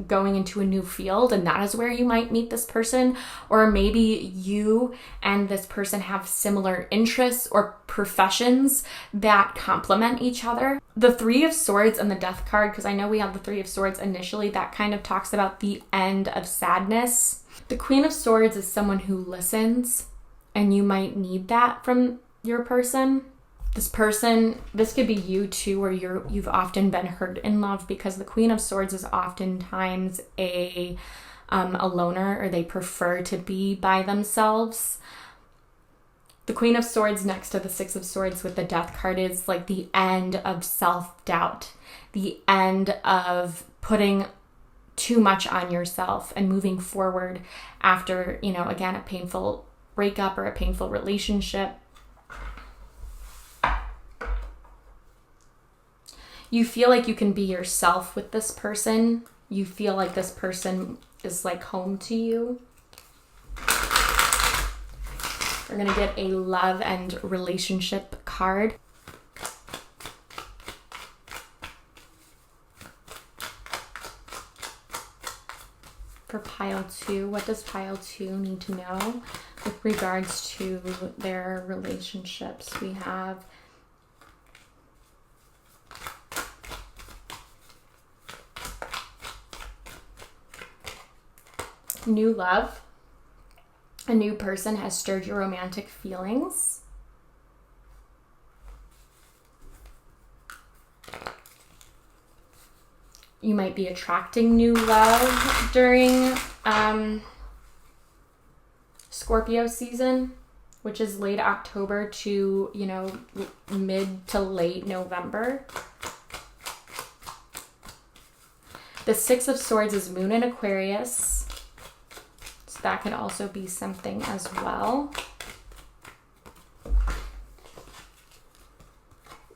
going into a new field, and that is where you might meet this person. Or maybe you and this person have similar interests or professions that complement each other. The Three of Swords and the Death card, because I know we have the Three of Swords initially, that kind of talks about the end of sadness. The Queen of Swords is someone who listens, and you might need that from your person. This could be you too, or you've often been hurt in love, because the Queen of Swords is oftentimes a loner, or they prefer to be by themselves. The Queen of Swords next to the Six of Swords with the Death card is like the end of self-doubt, the end of putting too much on yourself and moving forward after, again, a painful breakup or a painful relationship. You feel like you can be yourself with this person. You feel like this person is like home to you. We're going to get a love and relationship card. For pile 2, what does pile 2 need to know with regards to their relationships? We have new love. A new person has stirred your romantic feelings. You might be attracting new love during Scorpio season, which is late October to, mid to late November. The Six of Swords is Moon in Aquarius. That could also be something as well.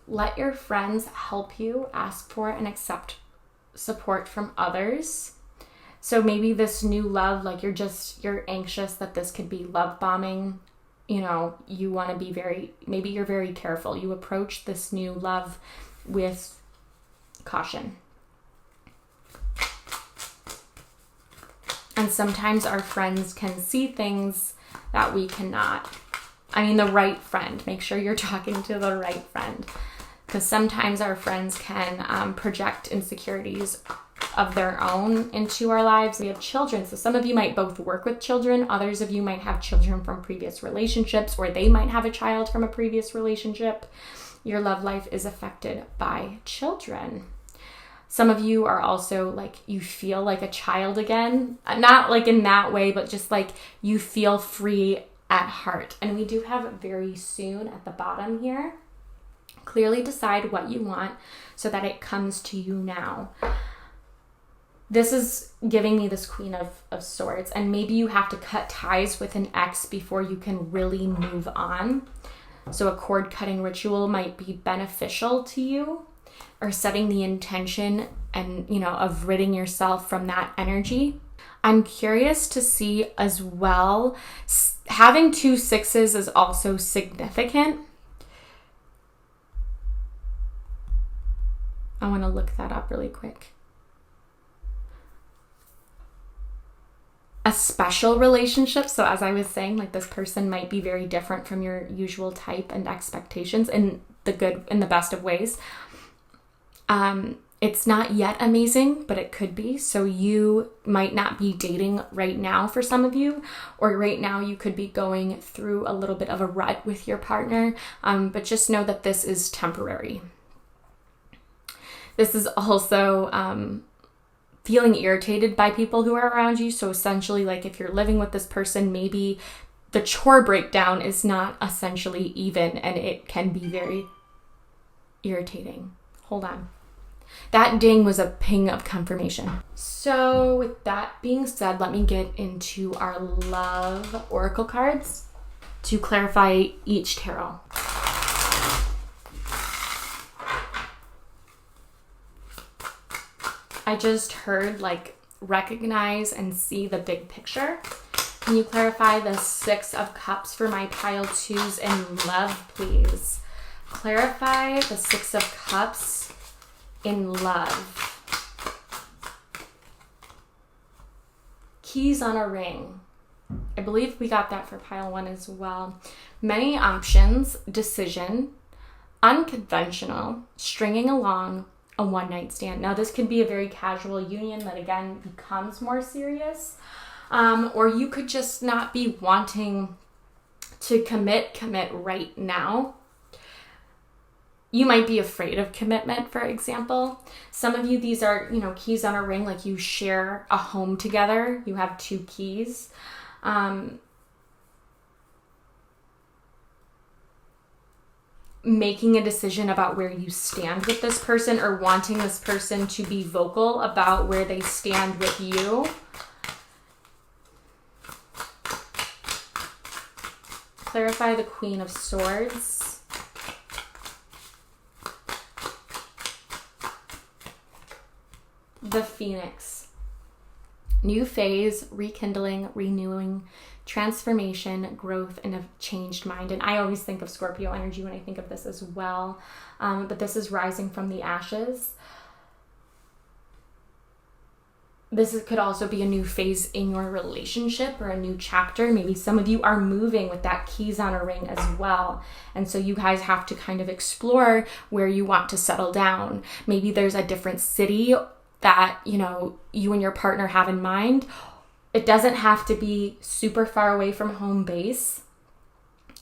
Let your friends help you. Ask for and accept support from others. So maybe this new love, like you're anxious that this could be love bombing. You want to be maybe you're very careful. You approach this new love with caution. And sometimes our friends can see things that we cannot. I mean, the right friend. Make sure you're talking to the right friend. Because sometimes our friends can project insecurities of their own into our lives. We have children. So some of you might both work with children. Others of you might have children from previous relationships, or they might have a child from a previous relationship. Your love life is affected by children. Some of you are also like, you feel like a child again. Not like in that way, but just like you feel free at heart. And we do have very soon at the bottom here. Clearly decide what you want so that it comes to you now. This is giving me this Queen of Swords. And maybe you have to cut ties with an ex before you can really move on. So a cord cutting ritual might be beneficial to you, or setting the intention and, of ridding yourself from that energy. I'm curious to see as well, having 2 sixes is also significant. I want to look that up really quick. A special relationship. So as I was saying, like this person might be very different from your usual type and expectations in the good, in the best of ways. It's not yet amazing, but it could be. So you might not be dating right now for some of you, or right now you could be going through a little bit of a rut with your partner. But just know that this is temporary. This is also feeling irritated by people who are around you. So essentially, like if you're living with this person, maybe the chore breakdown is not essentially even, and it can be very irritating. Hold on. That ding was a ping of confirmation. So with that being said, let me get into our love oracle cards to clarify each tarot. I just heard like recognize and see the big picture. Can you clarify the 6 of Cups for my pile 2s in love, please? Clarify the 6 of Cups in love. Keys on a ring. I believe we got that for pile 1 as well. Many options, decision, unconventional, stringing along, a one-night stand. Now, this could be a very casual union that, again, becomes more serious. Or you could just not be wanting to commit right now. You might be afraid of commitment, for example. Some of you, these are, keys on a ring, like you share a home together. You have 2 keys. Making a decision about where you stand with this person, or wanting this person to be vocal about where they stand with you. Clarify the Queen of Swords. The Phoenix. New phase, rekindling, renewing, transformation, growth, and a changed mind. And I always think of Scorpio energy when I think of this as well. But this is rising from the ashes. This could also be a new phase in your relationship or a new chapter. Maybe some of you are moving with that keys on a ring as well. And so you guys have to kind of explore where you want to settle down. Maybe there's a different city that, you and your partner have in mind. It doesn't have to be super far away from home base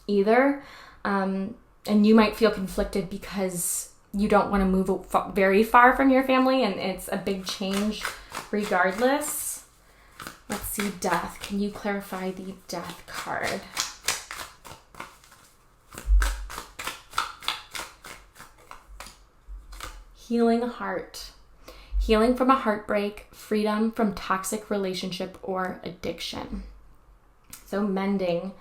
either. And you might feel conflicted because you don't want to move very far from your family, and it's a big change regardless. Let's see, Death. Can you clarify the Death card? Healing heart. Healing from a heartbreak, freedom from toxic relationship or addiction. So mending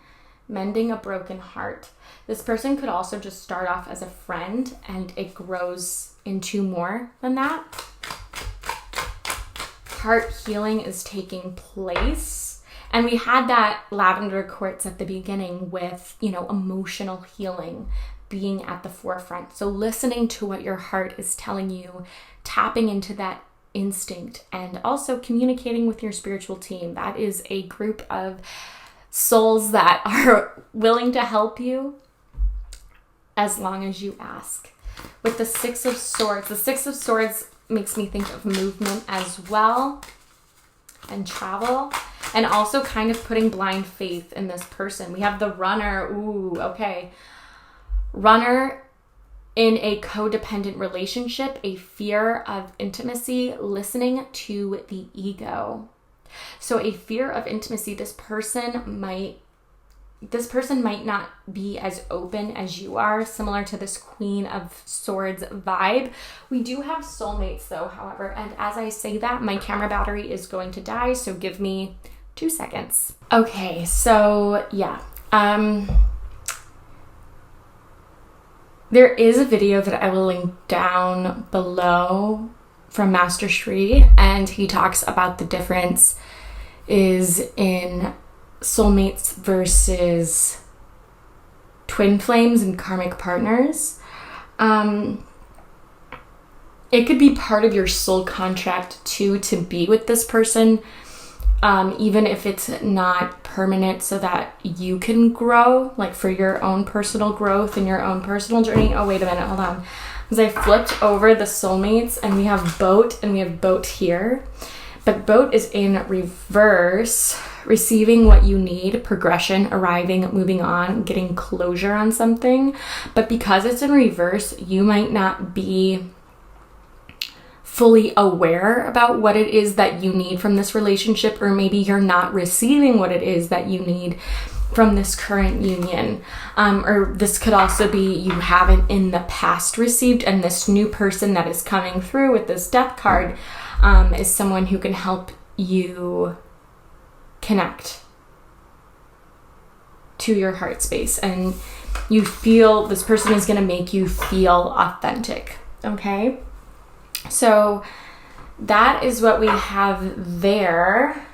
a broken heart. This person could also just start off as a friend and it grows into more than that. Heart healing is taking place. And we had that lavender quartz at the beginning with, emotional healing being at the forefront. So listening to what your heart is telling you, tapping into that instinct, and also communicating with your spiritual team. That is a group of souls that are willing to help you as long as you ask. With the 6 of Swords, the 6 of Swords makes me think of movement as well, and travel, and also kind of putting blind faith in this person. We have the Runner. Ooh, okay. Runner in a codependent relationship, a fear of intimacy, listening to the ego. So a fear of intimacy, this person might not be as open as you are, similar to this Queen of Swords vibe. We do have soulmates though, however, and as I say that, my camera battery is going to die, so give me 2 seconds. Okay, so yeah. There is a video that I will link down below from Master Shri, and he talks about the difference is in soulmates versus twin flames and karmic partners. It could be part of your soul contract too, to be with this person, even if it's not permanent, so that you can grow, like for your own personal growth and your own personal journey. Oh, wait a minute, hold on. Because I flipped over the soulmates and we have Boat and we have Boat here. But Boat is in reverse, receiving what you need, progression, arriving, moving on, getting closure on something. But because it's in reverse, you might not be fully aware about what it is that you need from this relationship, or maybe you're not receiving what it is that you need from this current union. Or this could also be you haven't in the past received, and this new person that is coming through with this Death card is someone who can help you connect to your heart space, and you feel this person is going to make you feel authentic. Okay, so that is what we have there.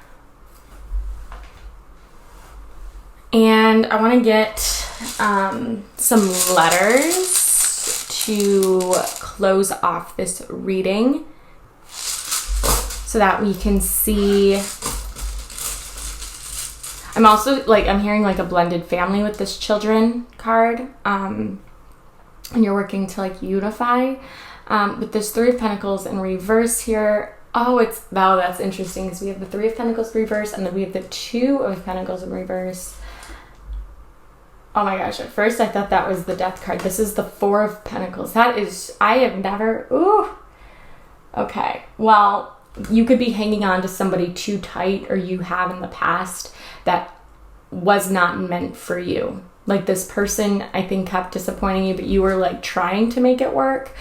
And I want to get some letters to close off this reading so that we can see. I'm also I'm hearing like a blended family with this children card. And you're working to unify. With this Three of Pentacles in reverse here. That's interesting because we have the Three of Pentacles reverse and then we have the Two of Pentacles in reverse. Oh my gosh, at first I thought that was the Death card. This is the Four of Pentacles. I have never, Okay, well, you could be hanging on to somebody too tight, or you have in the past, that was not meant for you. Like, this person, I think, kept disappointing you, but you were trying to make it work.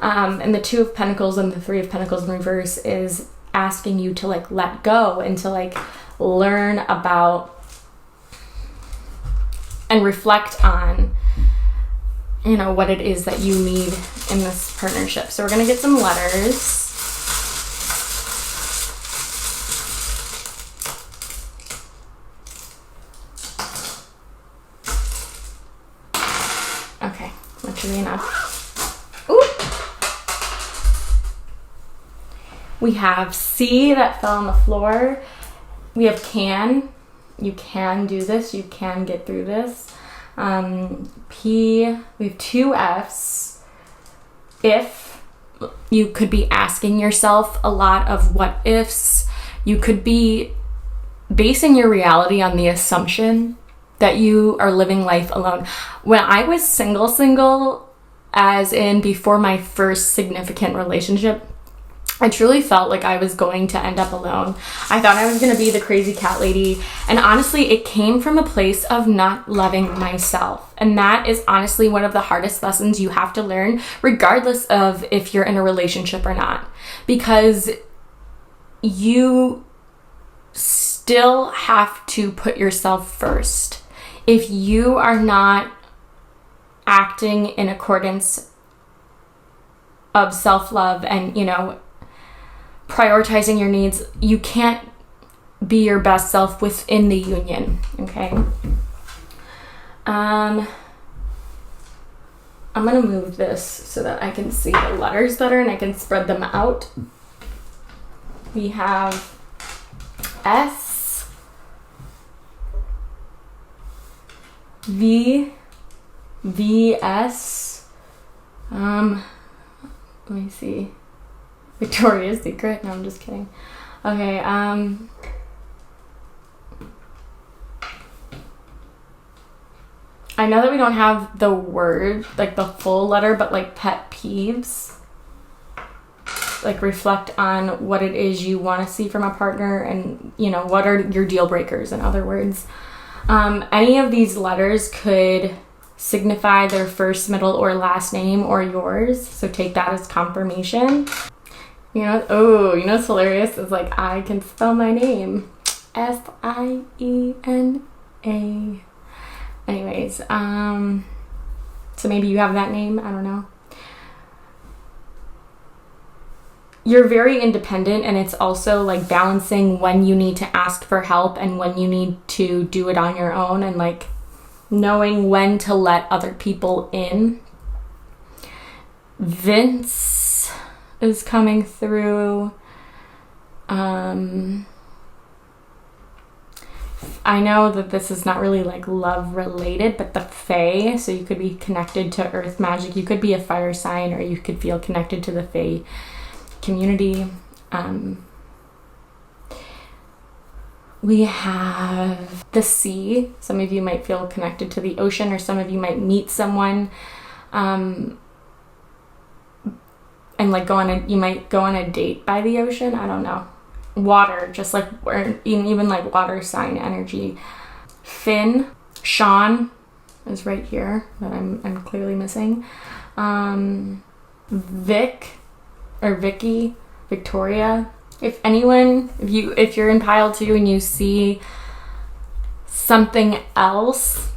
And the Two of Pentacles and the Three of Pentacles in reverse is asking you to let go and to learn about and reflect on, what it is that you need in this partnership. So we're going to get some letters. Okay, that should be enough. Ooh. We have C that fell on the floor. We have can. You can do this. You can get through this. P, we have two Fs. If, you could be asking yourself a lot of what ifs. You could be basing your reality on the assumption that you are living life alone. When I was single, as in before my first significant relationship, I truly felt like I was going to end up alone. I thought I was going to be the crazy cat lady. And honestly, it came from a place of not loving myself. And that is honestly one of the hardest lessons you have to learn, regardless of if you're in a relationship or not. Because you still have to put yourself first. If you are not acting in accordance of self-love and, prioritizing your needs, you can't be your best self within the union, okay? I'm gonna move this so that I can see the letters better and I can spread them out. We have S, V, VS, let me see. Victoria's Secret? No, I'm just kidding. Okay, I know that we don't have the word, the full letter, but pet peeves. Reflect on what it is you want to see from a partner and, what are your deal breakers, in other words. Any of these letters could signify their first, middle, or last name or yours. So take that as confirmation. What's hilarious is I can spell my name. Siena. Anyways, so maybe you have that name, I don't know. You're very independent, and it's also balancing when you need to ask for help and when you need to do it on your own, and knowing when to let other people in. Vince is coming through. I know that this is not really love related, but the Fae, so you could be connected to earth magic. You could be a fire sign, or you could feel connected to the Fae community. We have the sea. Some of you might feel connected to the ocean, or some of you might meet someone and you might go on a date by the ocean. I don't know. Water, just or even water sign energy. Finn, Sean is right here that I'm clearly missing. Vic or Vicky, Victoria. If you're in pile 2 and you see something else,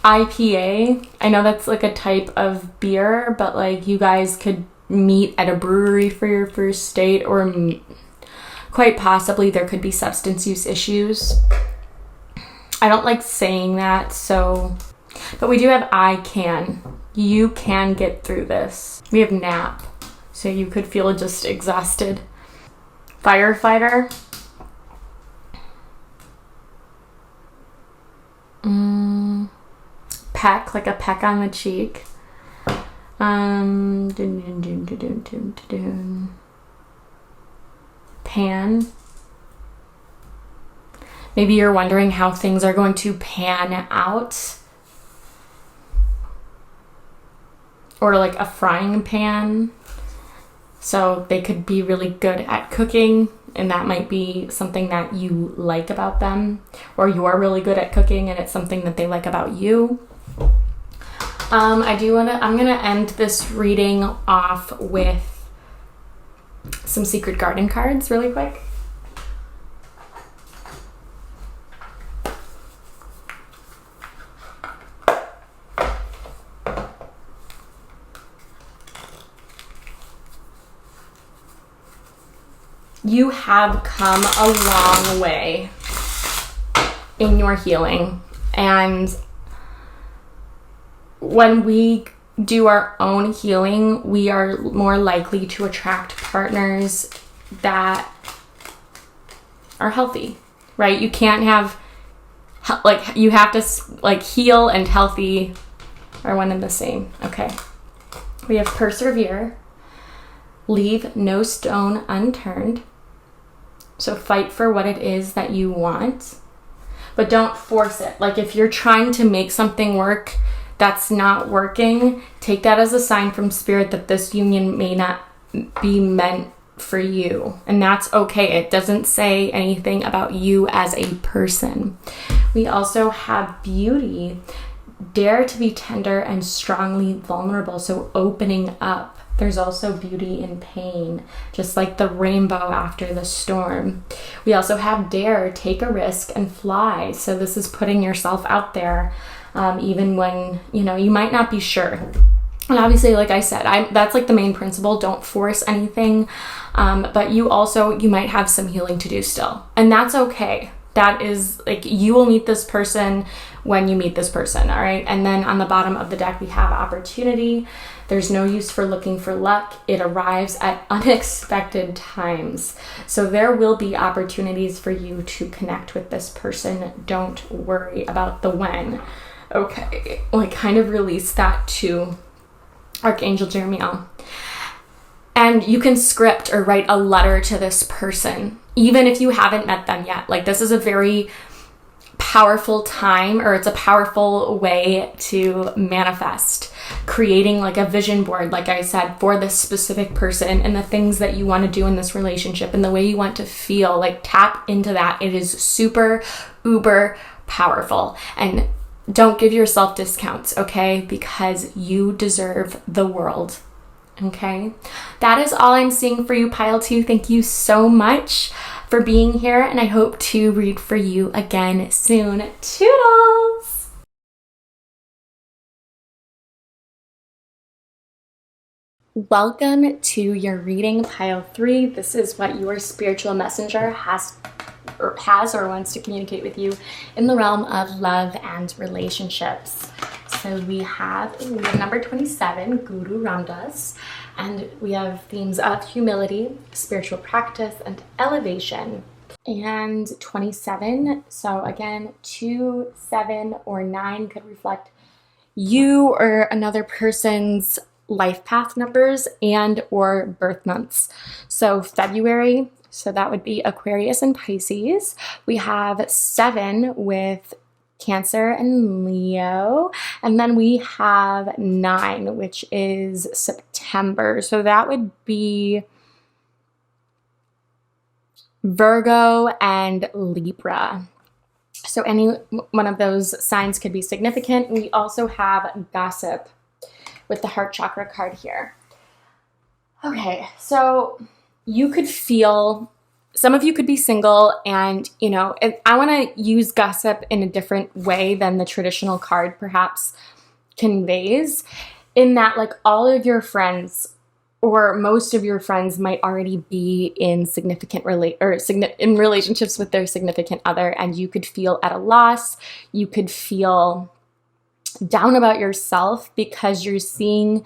IPA. I know that's a type of beer, but you guys could meet at a brewery for your first date, or quite possibly there could be substance use issues. I don't like saying that, but we do have I can. You can get through this. We have nap, so you could feel just exhausted. Firefighter. Peck, like a peck on the cheek. Pan. Maybe you're wondering how things are going to pan out. Or like a frying pan. So they could be really good at cooking, and that might be something that you like about them. Or you're really good at cooking and it's something that they like about you. I'm gonna end this reading off with some Secret Garden cards really quick. You have come a long way in your healing, and when we do our own healing, we are more likely to attract partners that are healthy, right? You can't have, you have to, heal and healthy are one and the same. Okay. We have persevere, leave no stone unturned. So fight for what it is that you want, but don't force it. Like if you're trying to make something work that's not working, take that as a sign from spirit that this union may not be meant for you. And that's okay. It doesn't say anything about you as a person. We also have beauty. Dare to be tender and strongly vulnerable. So opening up. There's also beauty in pain, just like the rainbow after the storm. We also have dare, take a risk and fly. So this is putting yourself out there, even when, you might not be sure. And obviously, like I said, that's like the main principle. Don't force anything. But you might have some healing to do still. And that's okay. That is you will meet this person when you meet this person. All right. And then on the bottom of the deck, we have opportunity. There's no use for looking for luck. It arrives at unexpected times. So there will be opportunities for you to connect with this person. Don't worry about the when. Okay. Kind of release that to Archangel Jeremiel. And you can script or write a letter to this person, even if you haven't met them yet. This is a very powerful time, or it's a powerful way to manifest, creating a vision board, like I said, for this specific person and the things that you want to do in this relationship and the way you want to feel. Tap into that. It is super uber powerful, and don't give yourself discounts, okay? Because you deserve the world. Okay, that is all I'm seeing for you, Pile 2. Thank you so much for being here, and I hope to read for you again soon. Toodles! Welcome to your reading, Pile 3. This is what your spiritual messenger has or wants to communicate with you in the realm of love and relationships. So we have number 27, Guru Ramdas, and we have themes of humility, spiritual practice, and elevation. And 27, so again, 2, 7, or 9 could reflect you or another person's life path numbers and or birth months. So February, so that would be Aquarius and Pisces. We have 7 with Cancer and Leo, and then we have 9, which is September. So that would be Virgo and Libra. So any one of those signs could be significant. We also have Gossip with the heart chakra card here. Okay, so you could feel, some of you could be single, and I want to use Gossip in a different way than the traditional card perhaps conveys, in that all of your friends or most of your friends might already be in in relationships with their significant other, and you could feel at a loss. You could feel down about yourself because you're seeing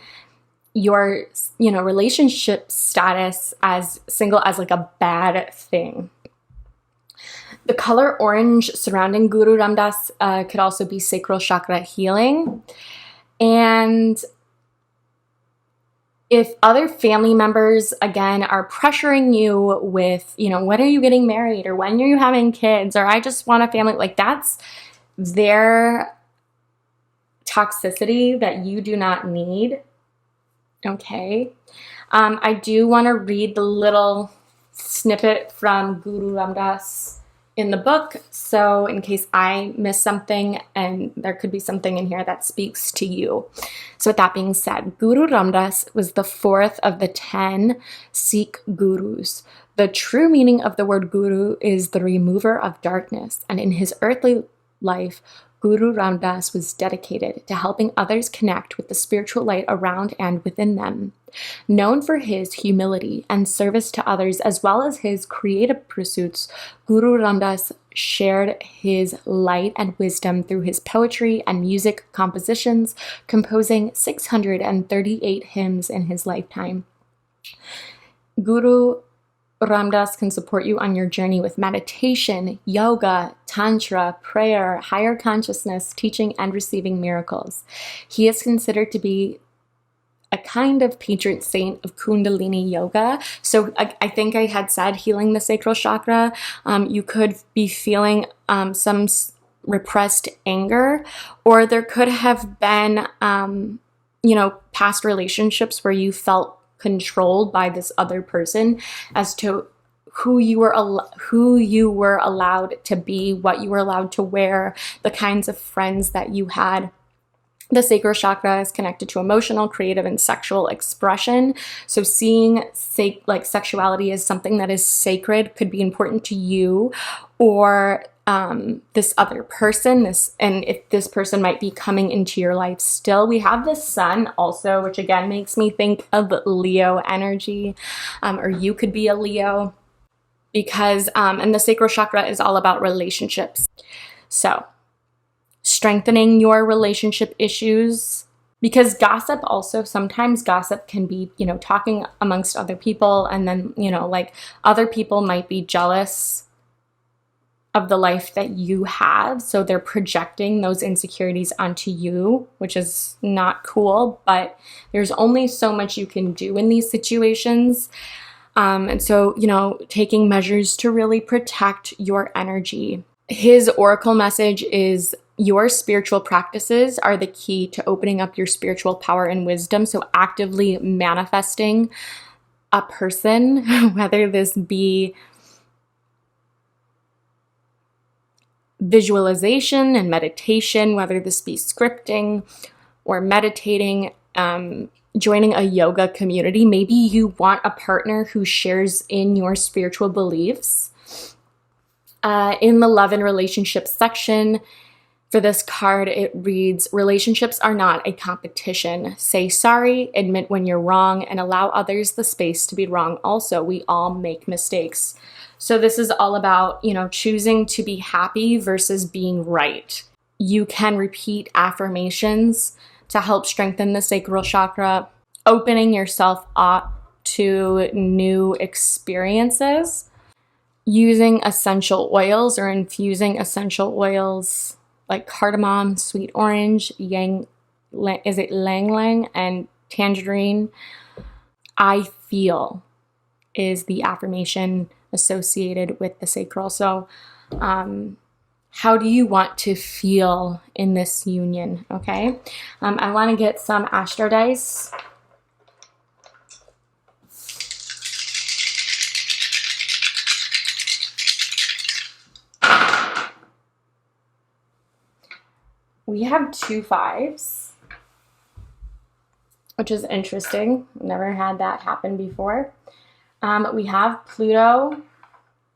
your, relationship status as single as like a bad thing. The color orange surrounding Guru Ramdas could also be sacral chakra healing. And if other family members, again, are pressuring you with, when are you getting married, or when are you having kids, or I just want a family, like that's their toxicity that you do not need. Okay. I do want to read the little snippet from Guru Ramdas in the book, so in case I miss something, and there could be something in here that speaks to you. So with that being said, Guru Ramdas was the fourth of the 10 Sikh gurus. The true meaning of the word guru is the remover of darkness, and in his earthly life, Guru Ramdas was dedicated to helping others connect with the spiritual light around and within them. Known for his humility and service to others, as well as his creative pursuits, Guru Ramdas shared his light and wisdom through his poetry and music compositions, composing 638 hymns in his lifetime. Guru Ramdas can support you on your journey with meditation, yoga, tantra, prayer, higher consciousness, teaching, and receiving miracles. He is considered to be a kind of patron saint of Kundalini yoga. So I think I had said healing the sacral chakra. You could be feeling some repressed anger, or there could have been, past relationships where you felt controlled by this other person as to who you were allowed to be, what you were allowed to wear, the kinds of friends that you had. The sacral chakra is connected to emotional, creative, and sexual expression. So seeing sexuality as something that is sacred could be important to you, or this other person, and if this person might be coming into your life still. We have the sun also, which again makes me think of Leo energy, or you could be a Leo, because, and the sacral chakra is all about relationships. So strengthening your relationship issues, because sometimes gossip can be, talking amongst other people, and then, other people might be jealous of the life that you have. So they're projecting those insecurities onto you, which is not cool, but there's only so much you can do in these situations. And so, taking measures to really protect your energy. His oracle message is your spiritual practices are the key to opening up your spiritual power and wisdom. So actively manifesting a person, whether this be visualization and meditation, whether this be scripting or meditating, joining a yoga community. Maybe you want a partner who shares in your spiritual beliefs. In the love and relationships section for this card, it reads, relationships are not a competition. Say sorry, admit when you're wrong, and allow others the space to be wrong also. We all make mistakes. So this is all about, choosing to be happy versus being right. You can repeat affirmations to help strengthen the sacral chakra, opening yourself up to new experiences, using essential oils or infusing essential oils like cardamom, sweet orange, ylang ylang, and tangerine. I feel is the affirmation associated with the sacral. So how do you want to feel in this union? Okay. I want to get some astro dice. We have 2 5s, which is interesting. Never had that happen before. We have Pluto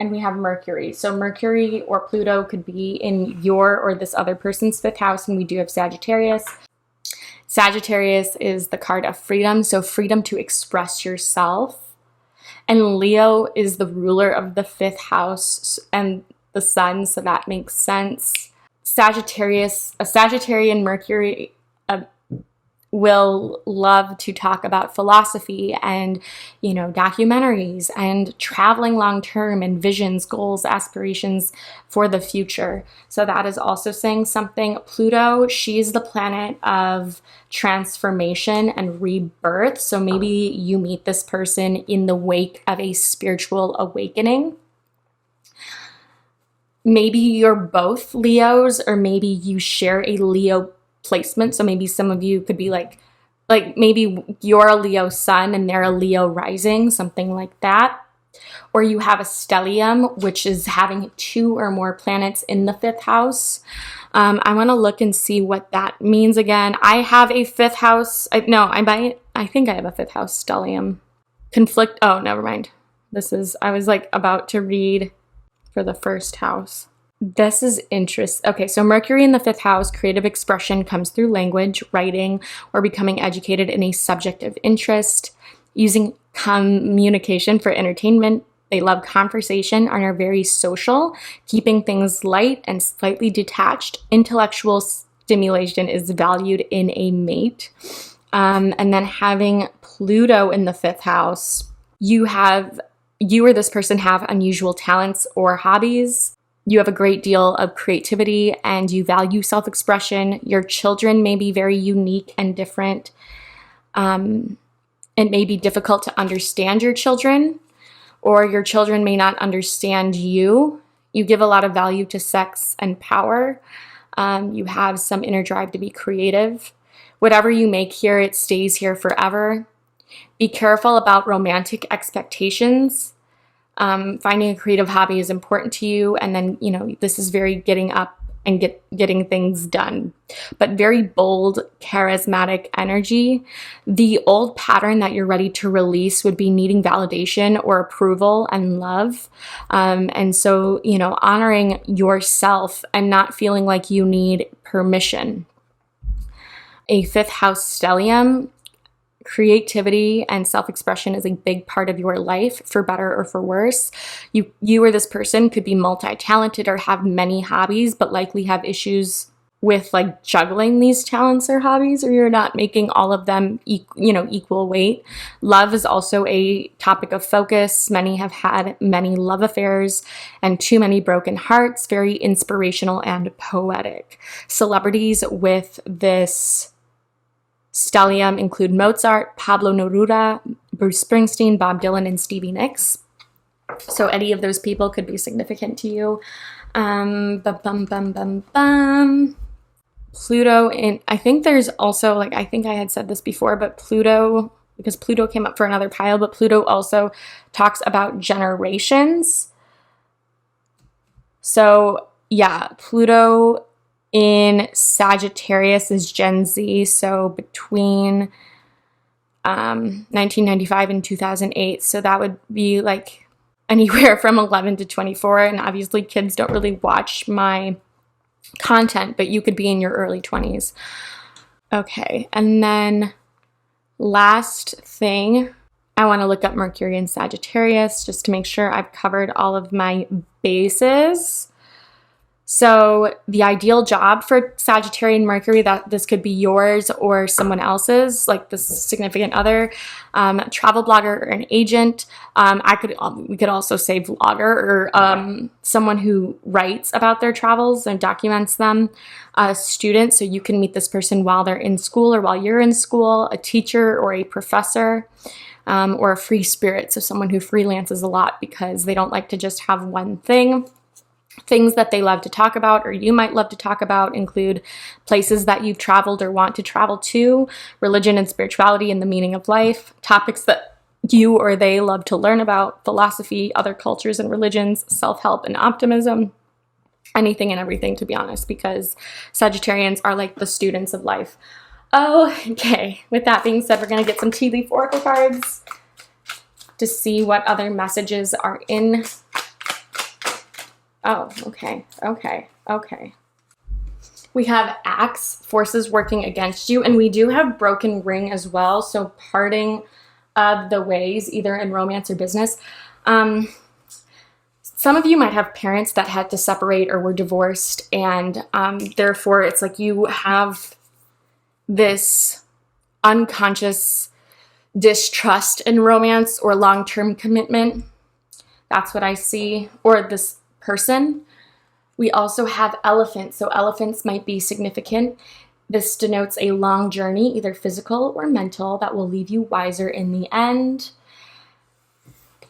and we have Mercury. So Mercury or Pluto could be in your or this other person's 5th house, and we do have Sagittarius. Sagittarius is the card of freedom, so freedom to express yourself. And Leo is the ruler of the 5th house and the sun, so that makes sense. Sagittarius, a Sagittarian Mercury will love to talk about philosophy and, documentaries and traveling long term and visions, goals, aspirations for the future. So that is also saying something. Pluto, she's the planet of transformation and rebirth. So maybe you meet this person in the wake of a spiritual awakening. Maybe you're both Leos, or maybe you share a Leo placement. So maybe some of you could be like maybe you're a Leo sun and they're a Leo rising, something like that. Or you have a stellium, which is having 2 or more planets in the 5th house. I want to look and see what that means again. I have a 5th house. I think I have a 5th house stellium. Conflict. Oh, never mind. I was about to read for the 1st house. This is interesting. Okay, so Mercury in the 5th house, creative expression comes through language, writing, or becoming educated in a subject of interest, using communication for entertainment. They love conversation and are very social, keeping things light and slightly detached. Intellectual stimulation is valued in a mate. And then having Pluto in the 5th house, you or this person have unusual talents or hobbies. You have a great deal of creativity and you value self-expression. Your children may be very unique and different. It may be difficult to understand your children, or your children may not understand you. You give a lot of value to sex and power. You have some inner drive to be creative. Whatever you make here, it stays here forever. Be careful about romantic expectations. Finding a creative hobby is important to you. And then, this is very getting up and getting things done, but very bold, charismatic energy. The old pattern that you're ready to release would be needing validation or approval and love. And so, honoring yourself and not feeling like you need permission. A 5th house stellium. Creativity and self-expression is a big part of your life, for better or for worse. You or this person could be multi-talented or have many hobbies, but likely have issues with juggling these talents or hobbies, or you're not making all of them equal weight. Love is also a topic of focus. Many have had many love affairs and too many broken hearts. Very inspirational and poetic. Celebrities with this stellium include Mozart, Pablo Neruda, Bruce Springsteen, Bob Dylan, and Stevie Nicks. So any of those people could be significant to you. Pluto, and I think there's also, I think I had said this before, but Pluto, because Pluto came up for another pile, but Pluto also talks about generations. So yeah, Pluto in Sagittarius is Gen Z, so between 1995 and 2008. So that would be anywhere from 11 to 24. And obviously kids don't really watch my content, but you could be in your early 20s. Okay, and then last thing, I want to look up Mercury in Sagittarius just to make sure I've covered all of my bases. So the ideal job for Sagittarian Mercury, that this could be yours or someone else's, the significant other, travel blogger or an agent. We could also say vlogger or someone who writes about their travels and documents them. A student, so you can meet this person while they're in school or while you're in school. A teacher or a professor. Or a free spirit, so someone who freelances a lot because they don't like to just have one thing. Things that they love to talk about, or you might love to talk about, include places that you've traveled or want to travel to, religion and spirituality and the meaning of life, topics that you or they love to learn about, philosophy, other cultures and religions, self-help and optimism, anything and everything, to be honest, because Sagittarians are like the students of life. Okay, with that being said, we're going to get some tea leaf oracle cards to see what other messages are in. Oh, okay. We have axe, forces working against you, and we do have broken ring as well. So parting of the ways, either in romance or business. Some of you might have parents that had to separate or were divorced, and therefore it's like you have this unconscious distrust in romance or long-term commitment. That's what I see. Or this person. We also have elephants. So elephants might be significant. This denotes a long journey, either physical or mental, that will leave you wiser in the end.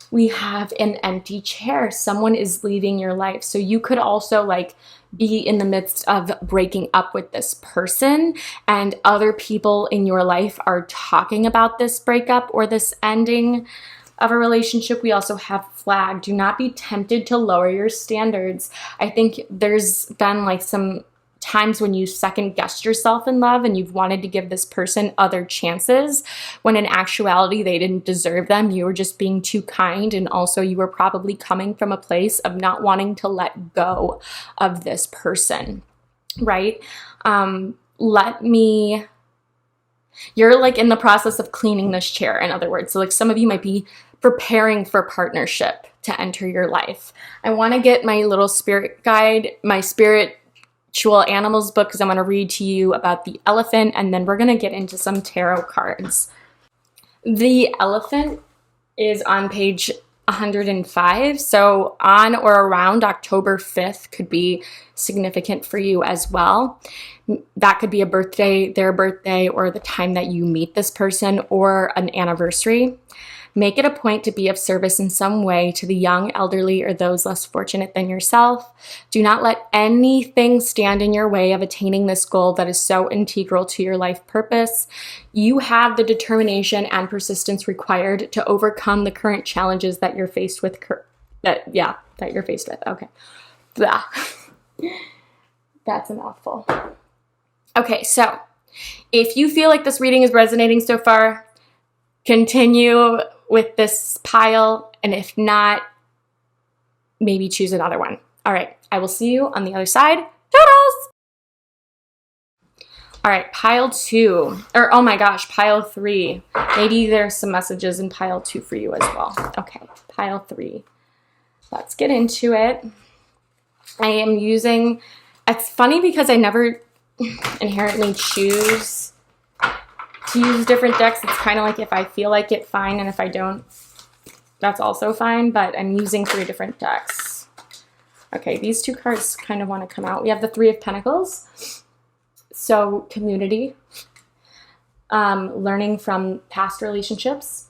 We have an empty chair. Someone is leaving your life. So you could also like be in the midst of breaking up with this person, and other people in your life are talking about this breakup or this ending of a relationship. We also have flag. Do not be tempted to lower your standards. I think there's been like some times when you second guessed yourself in love and you've wanted to give this person other chances when in actuality they didn't deserve them. You were just being too kind, and also you were probably coming from a place of not wanting to let go of this person, right? You're like in the process of cleaning this chair, in other words. So like some of you might be preparing for partnership to enter your life. I want to get my little spirit guide, my spiritual animals book, because I'm going to read to you about the elephant, and then we're going to get into some tarot cards. The elephant is on page 105. So on or around October 5th could be significant for you as well. That could be a birthday, their birthday, or the time that you meet this person, or an anniversary. Make it a point to be of service in some way to the young, elderly, or those less fortunate than yourself. Do not let anything stand in your way of attaining this goal that is so integral to your life purpose. You have the determination and persistence required to overcome the current challenges that you're faced with. That you're faced with. Okay. Blah. That's a mouthful. Okay, so if you feel like this reading is resonating so far, continue with this pile, and if not, maybe choose another one. All right, I will see you on the other side. Toodles! All right, pile 2, or oh my gosh, pile 3. Maybe there's some messages in pile 2 for you as well. Okay, pile 3. Let's get into it. I am using, it's funny because I never inherently choose to use different decks. It's kind of like if I feel like it, fine, and if I don't, that's also fine, but I'm using 3 different decks. Okay, these 2 cards kind of want to come out. We have the 3 of Pentacles, so community, learning from past relationships,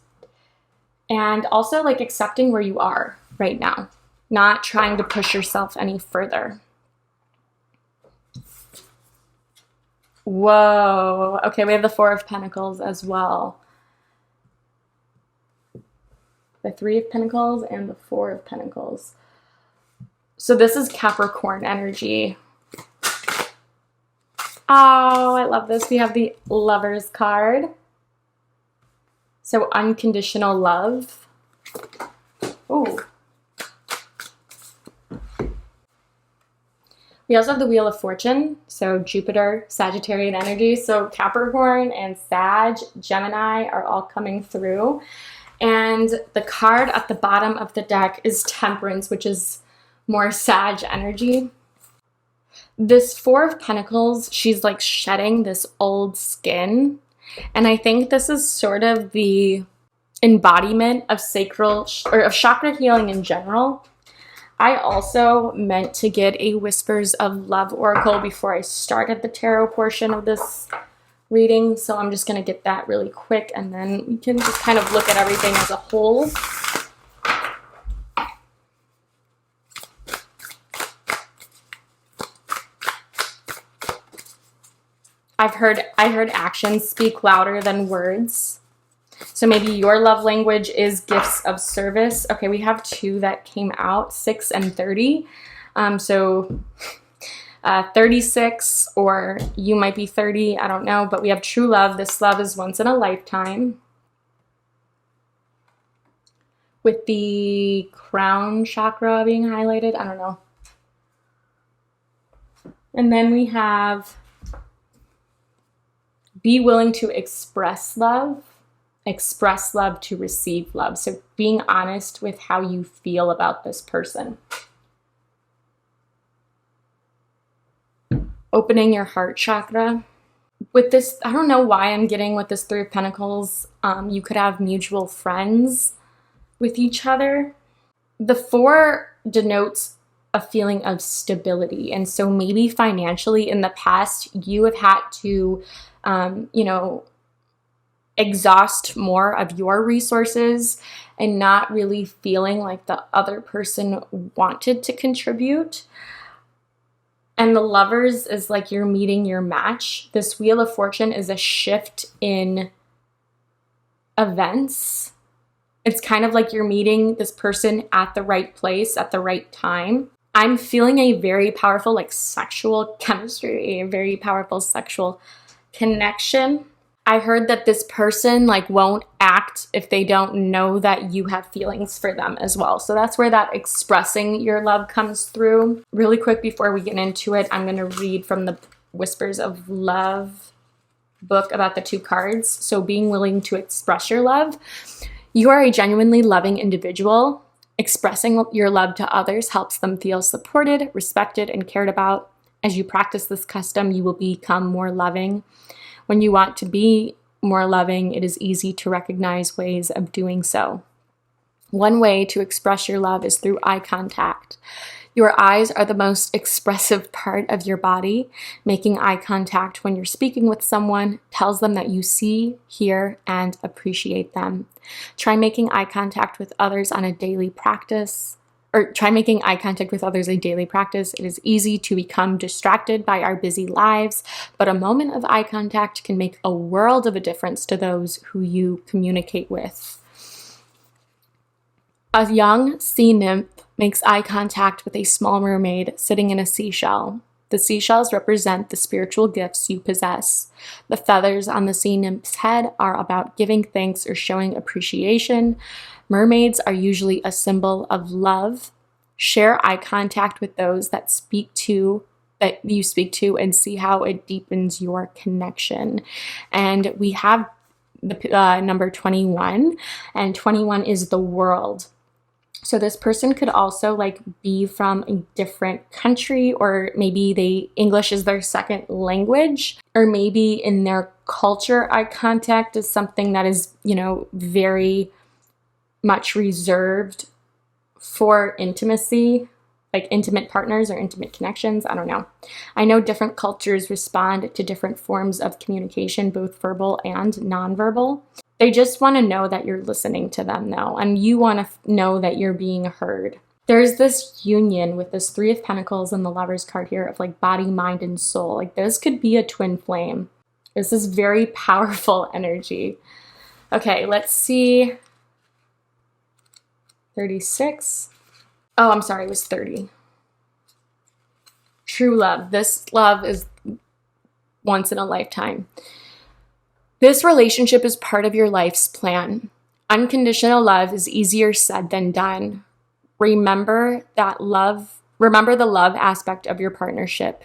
and also like accepting where you are right now, not trying to push yourself any further. Whoa. Okay, we have the 4 of Pentacles as well. The 3 of Pentacles and the 4 of Pentacles. So this is Capricorn energy. Oh, I love this. We have the Lovers card. So unconditional love. Ooh. We also have the Wheel of Fortune, so Jupiter, Sagittarian energy. So Capricorn and Sag, Gemini are all coming through. And the card at the bottom of the deck is Temperance, which is more Sag energy. This 4 of Pentacles, she's like shedding this old skin. And I think this is sort of the embodiment of sacral, or of chakra healing in general. I also meant to get a Whispers of Love oracle before I started the tarot portion of this reading, so I'm just going to get that really quick, and then we can just kind of look at everything as a whole. I heard actions speak louder than words. So maybe your love language is gifts of service. Okay, we have 2 that came out, 6 and 30. 36, or you might be 30, I don't know. But we have true love. This love is once in a lifetime. With the crown chakra being highlighted, I don't know. And then we have be willing to express love to receive love. So being honest with how you feel about this person. Opening your heart chakra. With this, I don't know why I'm getting with this Three of Pentacles. You could have mutual friends with each other. The Four denotes a feeling of stability. And so maybe financially in the past, you have had to, exhaust more of your resources and not really feeling like the other person wanted to contribute. And the Lovers is like you're meeting your match. This Wheel of Fortune is a shift in events. It's kind of like you're meeting this person at the right place at the right time. I'm feeling a very powerful, like, sexual chemistry, a very powerful sexual connection. I heard that this person like won't act if they don't know that you have feelings for them as well. So that's where that expressing your love comes through. Really quick before we get into it, I'm going to read from the Whispers of Love book about the two cards. So being willing to express your love. You are a genuinely loving individual. Expressing your love to others helps them feel supported, respected, and cared about. As you practice this custom, you will become more loving. When you want to be more loving, it is easy to recognize ways of doing so. One way to express your love is through eye contact. Your eyes are the most expressive part of your body. Making eye contact when you're speaking with someone tells them that you see, hear, and appreciate them. Try making eye contact with others a daily practice. It is easy to become distracted by our busy lives, but a moment of eye contact can make a world of a difference to those who you communicate with. A young sea nymph makes eye contact with a small mermaid sitting in a seashell. The seashells represent the spiritual gifts you possess. The feathers on the sea nymph's head are about giving thanks or showing appreciation. Mermaids are usually a symbol of love. Share eye contact with those that you speak to and see how it deepens your connection. And we have the number 21, and 21 is the world. So this person could also like be from a different country, or maybe English is their second language, or maybe in their culture, eye contact is something that is, very much reserved for intimacy, like intimate partners or intimate connections. I don't know. I know different cultures respond to different forms of communication, both verbal and nonverbal. They just want to know that you're listening to them, though, and you want to know that you're being heard. There's this union with this Three of Pentacles and the Lover's card here of like body, mind, and soul. Like this could be a twin flame. This is very powerful energy. Okay, let's see. 36. Oh, I'm sorry, it was 30. True love. This love is once in a lifetime. This relationship is part of your life's plan. Unconditional love is easier said than done. Remember the love aspect of your partnership.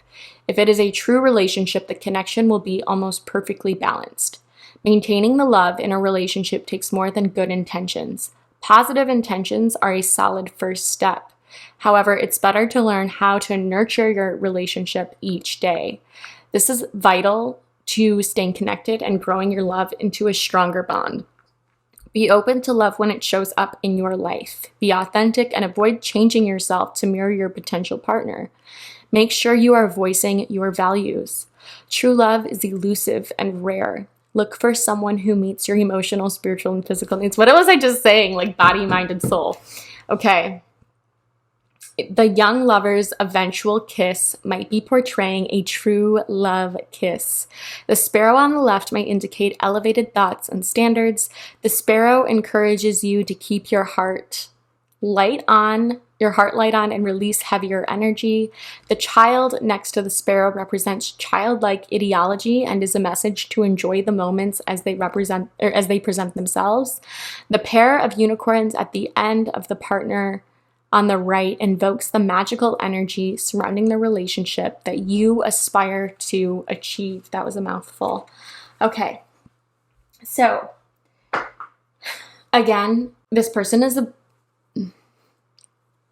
If it is a true relationship, the connection will be almost perfectly balanced. Maintaining the love in a relationship takes more than good intentions. Positive intentions are a solid first step. However, it's better to learn how to nurture your relationship each day. This is vital to staying connected and growing your love into a stronger bond. Be open to love when it shows up in your life. Be authentic and avoid changing yourself to mirror your potential partner. Make sure you are voicing your values. True love is elusive and rare. Look for someone who meets your emotional, spiritual, and physical needs. What was I just saying? Like body, mind, and soul. Okay. The young lover's eventual kiss might be portraying a true love kiss. The sparrow on the left might indicate elevated thoughts and standards. The sparrow encourages you to keep your heart light on, and release heavier energy. The child next to the sparrow represents childlike ideology and is a message to enjoy the moments as they present themselves. The pair of unicorns at the end of the partner on the right invokes the magical energy surrounding the relationship that you aspire to achieve. That was a mouthful. Okay. So, again, this person is a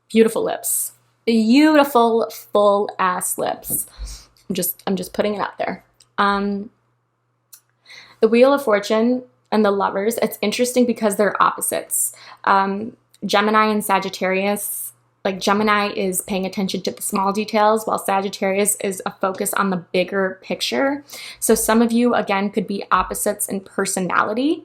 beautiful lips. Beautiful, full ass lips. I'm just putting it out there. The Wheel of Fortune and the Lovers, it's interesting because they're opposites. Gemini and Sagittarius, like Gemini is paying attention to the small details, while Sagittarius is a focus on the bigger picture. So some of you, again, could be opposites in personality.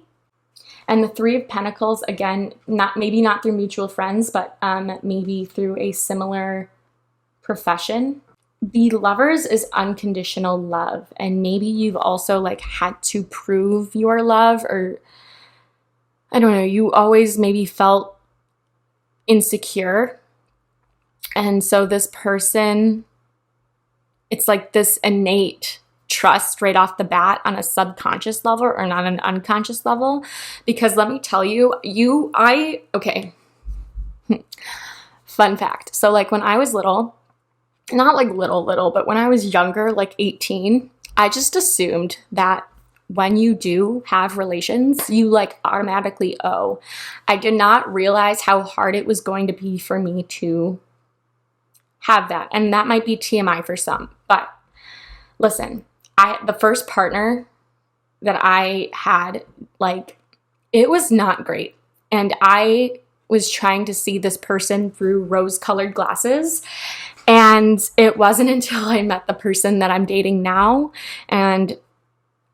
And the Three of Pentacles, again, maybe not through mutual friends, but maybe through a similar profession. The Lovers is unconditional love. And maybe you've also like had to prove your love, or I don't know, you always maybe felt insecure. And so this person, it's like this innate trust right off the bat on a subconscious level or not an unconscious level. Because let me tell you, okay, fun fact. So like when I was little, not like little, but when I was younger, like 18, I just assumed that when you do have relations, you like automatically owe. I did not realize how hard it was going to be for me to have that. And that might be TMI for some, but listen, the first partner that I had, like, it was not great. And I was trying to see this person through rose-colored glasses. And it wasn't until I met the person that I'm dating now, and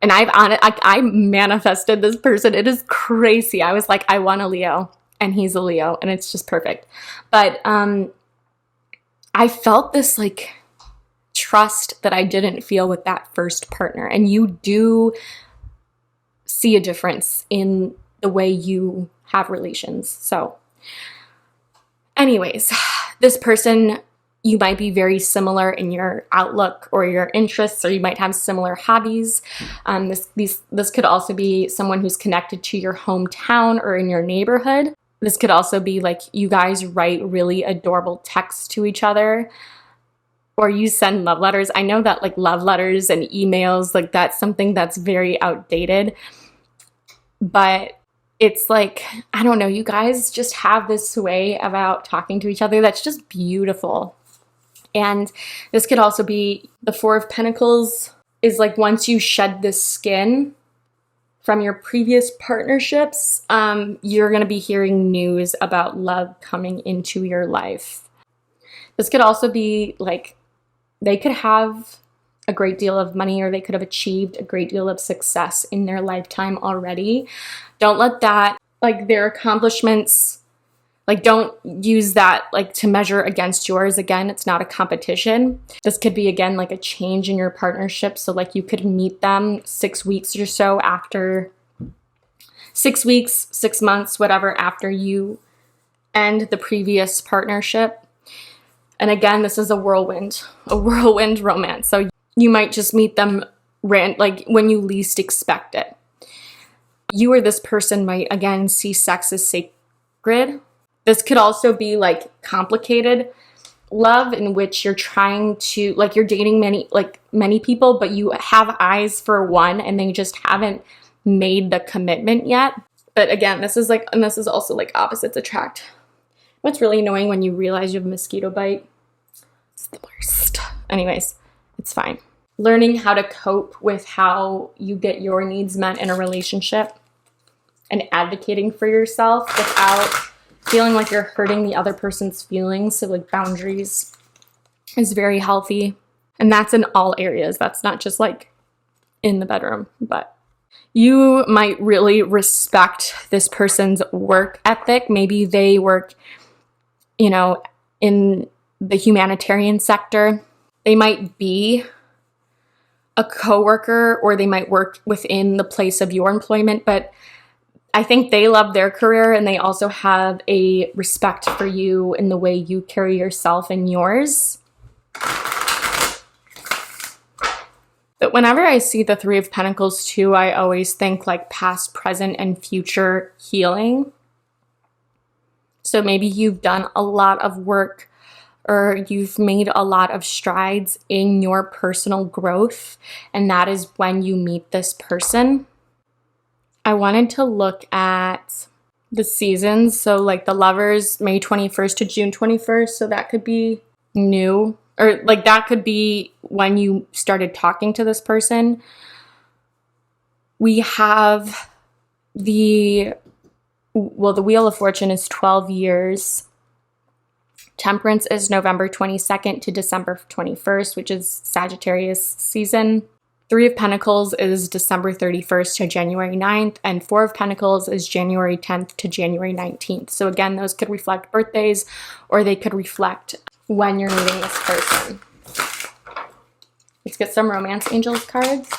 I manifested this person. It is crazy. I was like, I want a Leo, and he's a Leo, and it's just perfect. But I felt this like trust that I didn't feel with that first partner. And you do see a difference in the way you have relations. So anyways, this person, you might be very similar in your outlook or your interests, or you might have similar hobbies. This could also be someone who's connected to your hometown or in your neighborhood. This could also be like you guys write really adorable texts to each other, or you send love letters. I know that like love letters and emails, like that's something that's very outdated, but it's like, I don't know, you guys just have this way about talking to each other that's just beautiful. And this could also be the Four of Pentacles is like once you shed this skin from your previous partnerships, you're going to be hearing news about love coming into your life. This could also be like they could have a great deal of money, or they could have achieved a great deal of success in their lifetime already. Don't let that, like their accomplishments, like don't use that like to measure against yours. Again, it's not a competition. This could be, again, like a change in your partnership. So like you could meet them 6 weeks or so after, 6 weeks, 6 months, whatever, after you end the previous partnership. And again, this is a whirlwind romance. So you might just meet them like when you least expect it. You or this person might, again, see sex as sacred. This could also be like complicated love in which you're trying to, like you're dating many people, but you have eyes for one and they just haven't made the commitment yet. But again, this is also like opposites attract. What's really annoying when you realize you have a mosquito bite? It's the worst. Anyways, it's fine. Learning how to cope with how you get your needs met in a relationship and advocating for yourself without feeling like you're hurting the other person's feelings. So like boundaries is very healthy. And that's in all areas. That's not just like in the bedroom, but you might really respect this person's work ethic. Maybe they work, in the humanitarian sector. They might be a coworker, or they might work within the place of your employment, but I think they love their career and they also have a respect for you in the way you carry yourself and yours. But whenever I see the Three of Pentacles too, I always think like past, present, and future healing. So maybe you've done a lot of work or you've made a lot of strides in your personal growth, and that is when you meet this person. I wanted to look at the seasons. So like the lovers, May 21st to June 21st. So that could be new, or like that could be when you started talking to this person. We have the Wheel of Fortune is 12 years. Temperance is November 22nd to December 21st, which is Sagittarius season. Three of Pentacles is December 31st to January 9th, and Four of Pentacles is January 10th to January 19th. So again, those could reflect birthdays, or they could reflect when you're meeting this person. Let's get some Romance Angels cards.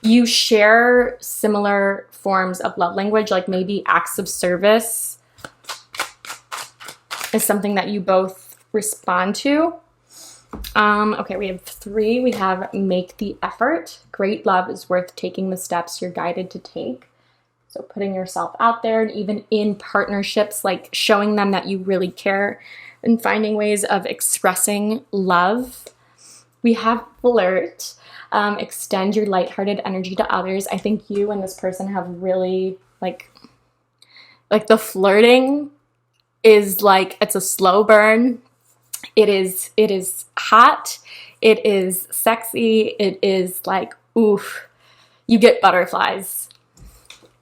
You share similar forms of love language, like maybe acts of service is something that you both respond to. Okay, we have three. We have make the effort. Great love is worth taking the steps you're guided to take. So putting yourself out there, and even in partnerships, like showing them that you really care and finding ways of expressing love. We have flirt. Extend your lighthearted energy to others. I think you and this person have really like the flirting is like, it's a slow burn. It is hot. It is sexy. It is like, oof, you get butterflies.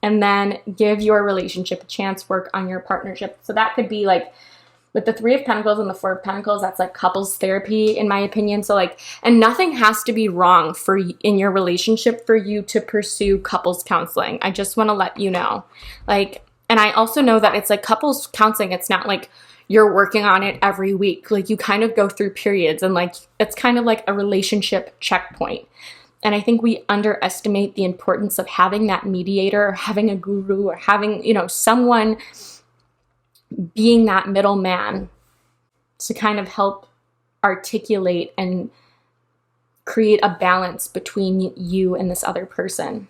And then give your relationship a chance, work on your partnership. So that could be like with the Three of Pentacles and the Four of Pentacles, that's like couples therapy, in my opinion. So like, and nothing has to be wrong in your relationship for you to pursue couples counseling. I just want to let you know, like, and I also know that it's like couples counseling. It's not like you're working on it every week. Like you kind of go through periods, and like, it's kind of like a relationship checkpoint. And I think we underestimate the importance of having that mediator, or having a guru, or having, someone being that middleman to kind of help articulate and create a balance between you and this other person.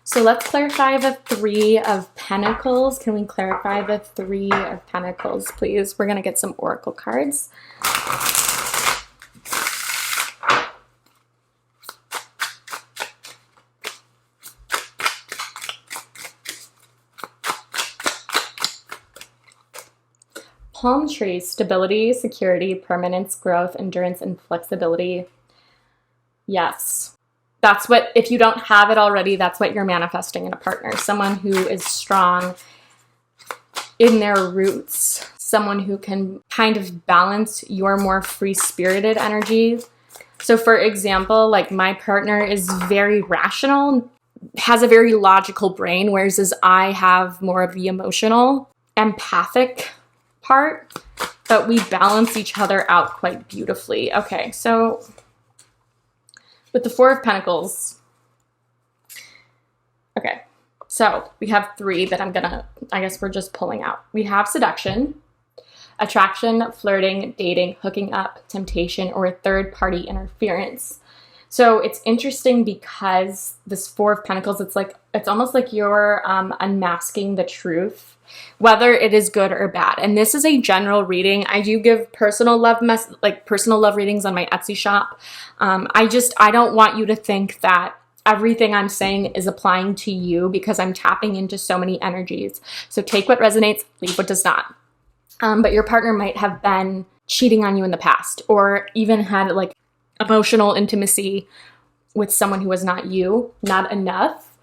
So let's clarify the Three of Pentacles. Can we clarify the Three of Pentacles, please? We're going to get some oracle cards. Palm trees, stability, security, permanence, growth, endurance, and flexibility. Yes. That's what, if you don't have it already, that's what you're manifesting in a partner. Someone who is strong in their roots. Someone who can kind of balance your more free-spirited energy. So for example, like my partner is very rational, has a very logical brain, whereas I have more of the emotional, empathic part, but we balance each other out quite beautifully. Okay, so with the Four of Pentacles, okay, so we have three that I guess we're just pulling out. We have seduction, attraction, flirting, dating, hooking up, temptation, or a third-party interference. So it's interesting because this Four of Pentacles, it's almost like you're unmasking the truth, whether it is good or bad. And this is a general reading. I do give personal love readings on my Etsy shop. I don't want you to think that everything I'm saying is applying to you, because I'm tapping into so many energies. So take what resonates, leave what does not. But your partner might have been cheating on you in the past, or even had like emotional intimacy with someone who was not you, not enough,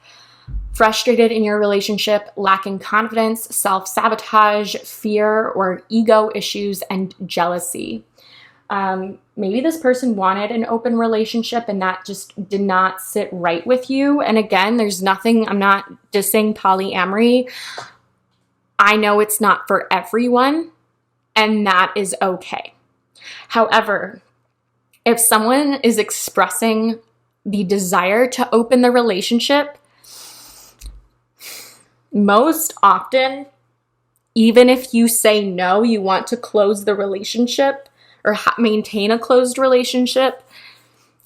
frustrated in your relationship, lacking confidence, self-sabotage, fear, or ego issues, and jealousy. Maybe this person wanted an open relationship and that just did not sit right with you. And again, I'm not dissing polyamory. I know it's not for everyone, and that is okay. However, if someone is expressing the desire to open the relationship, most often, even if you say no, you want to close the relationship or maintain a closed relationship,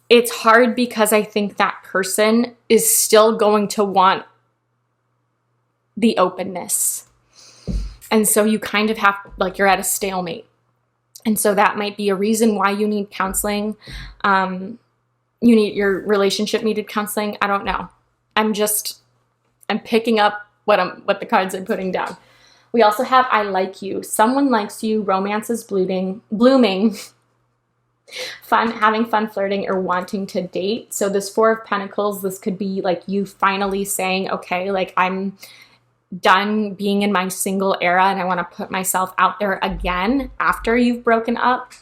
it's hard because I think that person is still going to want the openness. And so you kind of have, like, you're at a stalemate. And so that might be a reason why you need counseling. Your relationship needed counseling. I don't know. I'm picking up what the cards are putting down. We also have I like you. Someone likes you. Romance is blooming. Having fun flirting or wanting to date. So this Four of Pentacles, this could be like you finally saying, okay, like I'm done being in my single era and I want to put myself out there again after you've broken up.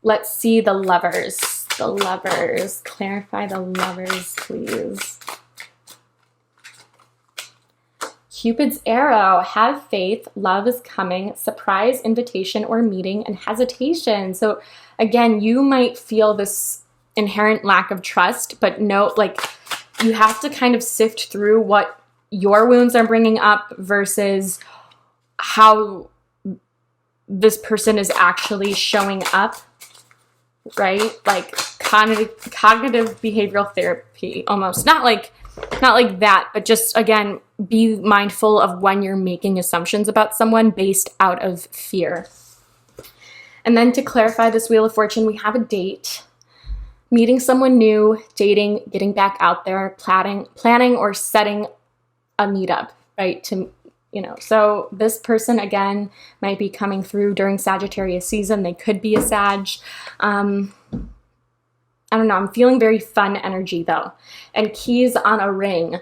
Let's see the Lovers. The Lovers. Clarify the Lovers, please. Cupid's arrow. Have faith. Love is coming. Surprise, invitation, or meeting, and hesitation. So again, you might feel this inherent lack of trust, but no, like you have to kind of sift through what your wounds are bringing up versus how this person is actually showing up, right? Like cognitive behavioral therapy, almost. Not like that, but just, again, be mindful of when you're making assumptions about someone based out of fear. And then to clarify this Wheel of Fortune, we have a date. Meeting someone new, dating, getting back out there, planning or setting a meetup, right? So this person, again, might be coming through during Sagittarius season. They could be a Sag. I don't know. I'm feeling very fun energy though. And keys on a ring.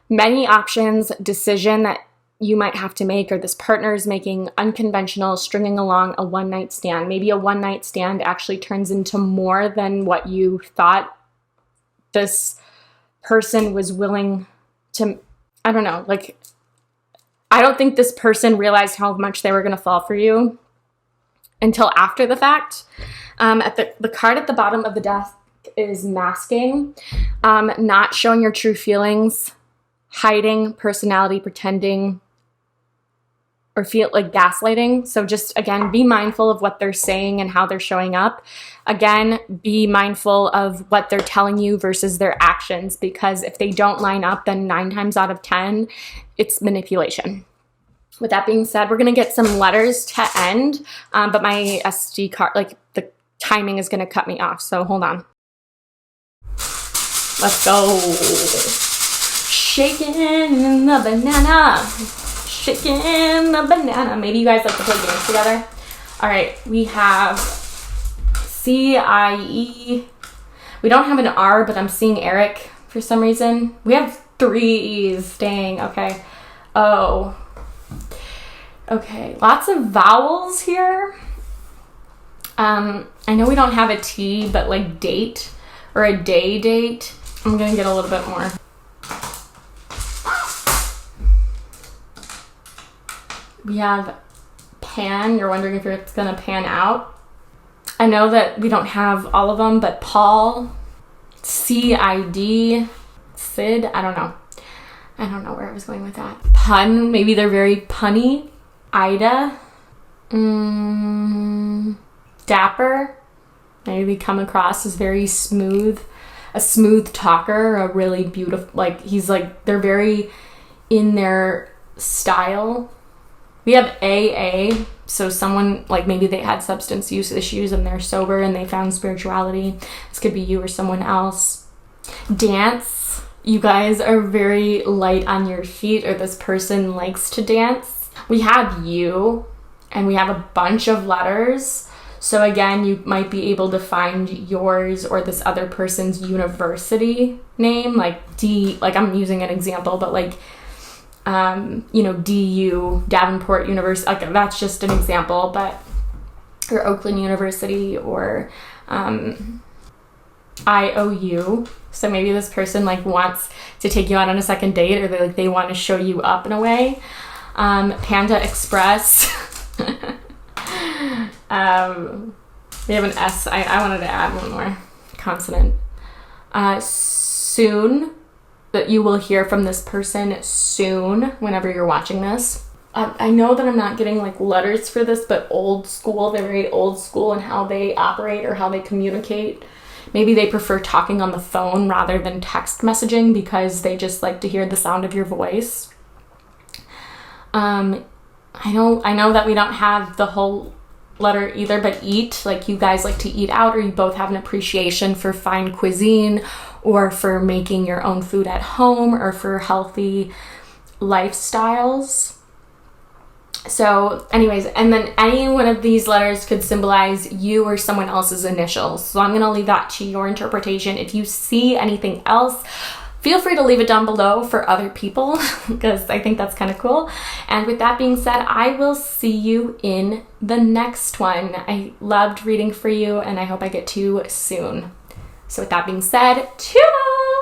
Many options, decision that you might have to make, or this partner is making, unconventional, stringing along a one-night stand. Maybe a one-night stand actually turns into more than what you thought this person was willing to, I don't know. Like, I don't think this person realized how much they were going to fall for you until after the fact. The card at the bottom of the deck is masking, not showing your true feelings, hiding, personality, pretending, or feel like gaslighting. So just, again, be mindful of what they're saying and how they're showing up. Again, be mindful of what they're telling you versus their actions, because if they don't line up, then 9 times out of 10, it's manipulation. With that being said, we're going to get some letters to end, but my SD card, like the timing is going to cut me off. So hold on. Let's go. Shaking the banana. Shaking the banana. Maybe you guys like to play games together. All right, we have C-I-E. We don't have an R, but I'm seeing Eric for some reason. We have 3 E's. Dang, okay. Oh. Okay, lots of vowels here. I know we don't have a T, but like date or a date. I'm gonna get a little bit more. We have pan. You're wondering if it's gonna pan out. I know that we don't have all of them, but Paul, C-I-D, Sid, I don't know where I was going with that. Pun, maybe they're very punny. Ida, dapper, maybe we come across as very smooth, a smooth talker, a really beautiful, like he's like, they're very in their style. We have AA, so someone like maybe they had substance use issues and they're sober and they found spirituality. This could be you or someone else. Dance, you guys are very light on your feet, or this person likes to dance. We have you, and we have a bunch of letters. So again, you might be able to find yours or this other person's university name, like D, like I'm using an example, but like, DU, Davenport University, like that's just an example, but, or Oakland University, or IOU. So maybe this person like wants to take you out on a second date, or they want to show you up in a way. Panda Express. We have an S. I wanted to add one more consonant. Soon, that you will hear from this person soon whenever you're watching this. I know that I'm not getting like letters for this, but old school, they're very old school in how they operate or how they communicate. Maybe they prefer talking on the phone rather than text messaging because they just like to hear the sound of your voice. I know that we don't have the whole letter either, but eat, like you guys like to eat out, or you both have an appreciation for fine cuisine, or for making your own food at home, or for healthy lifestyles. So anyways, and then any one of these letters could symbolize you or someone else's initials. So I'm going to leave that to your interpretation. If you see anything else, feel free to leave it down below for other people, because I think that's kind of cool. And with that being said, I will see you in the next one. I loved reading for you, and I hope I get to soon. So with that being said, toodles!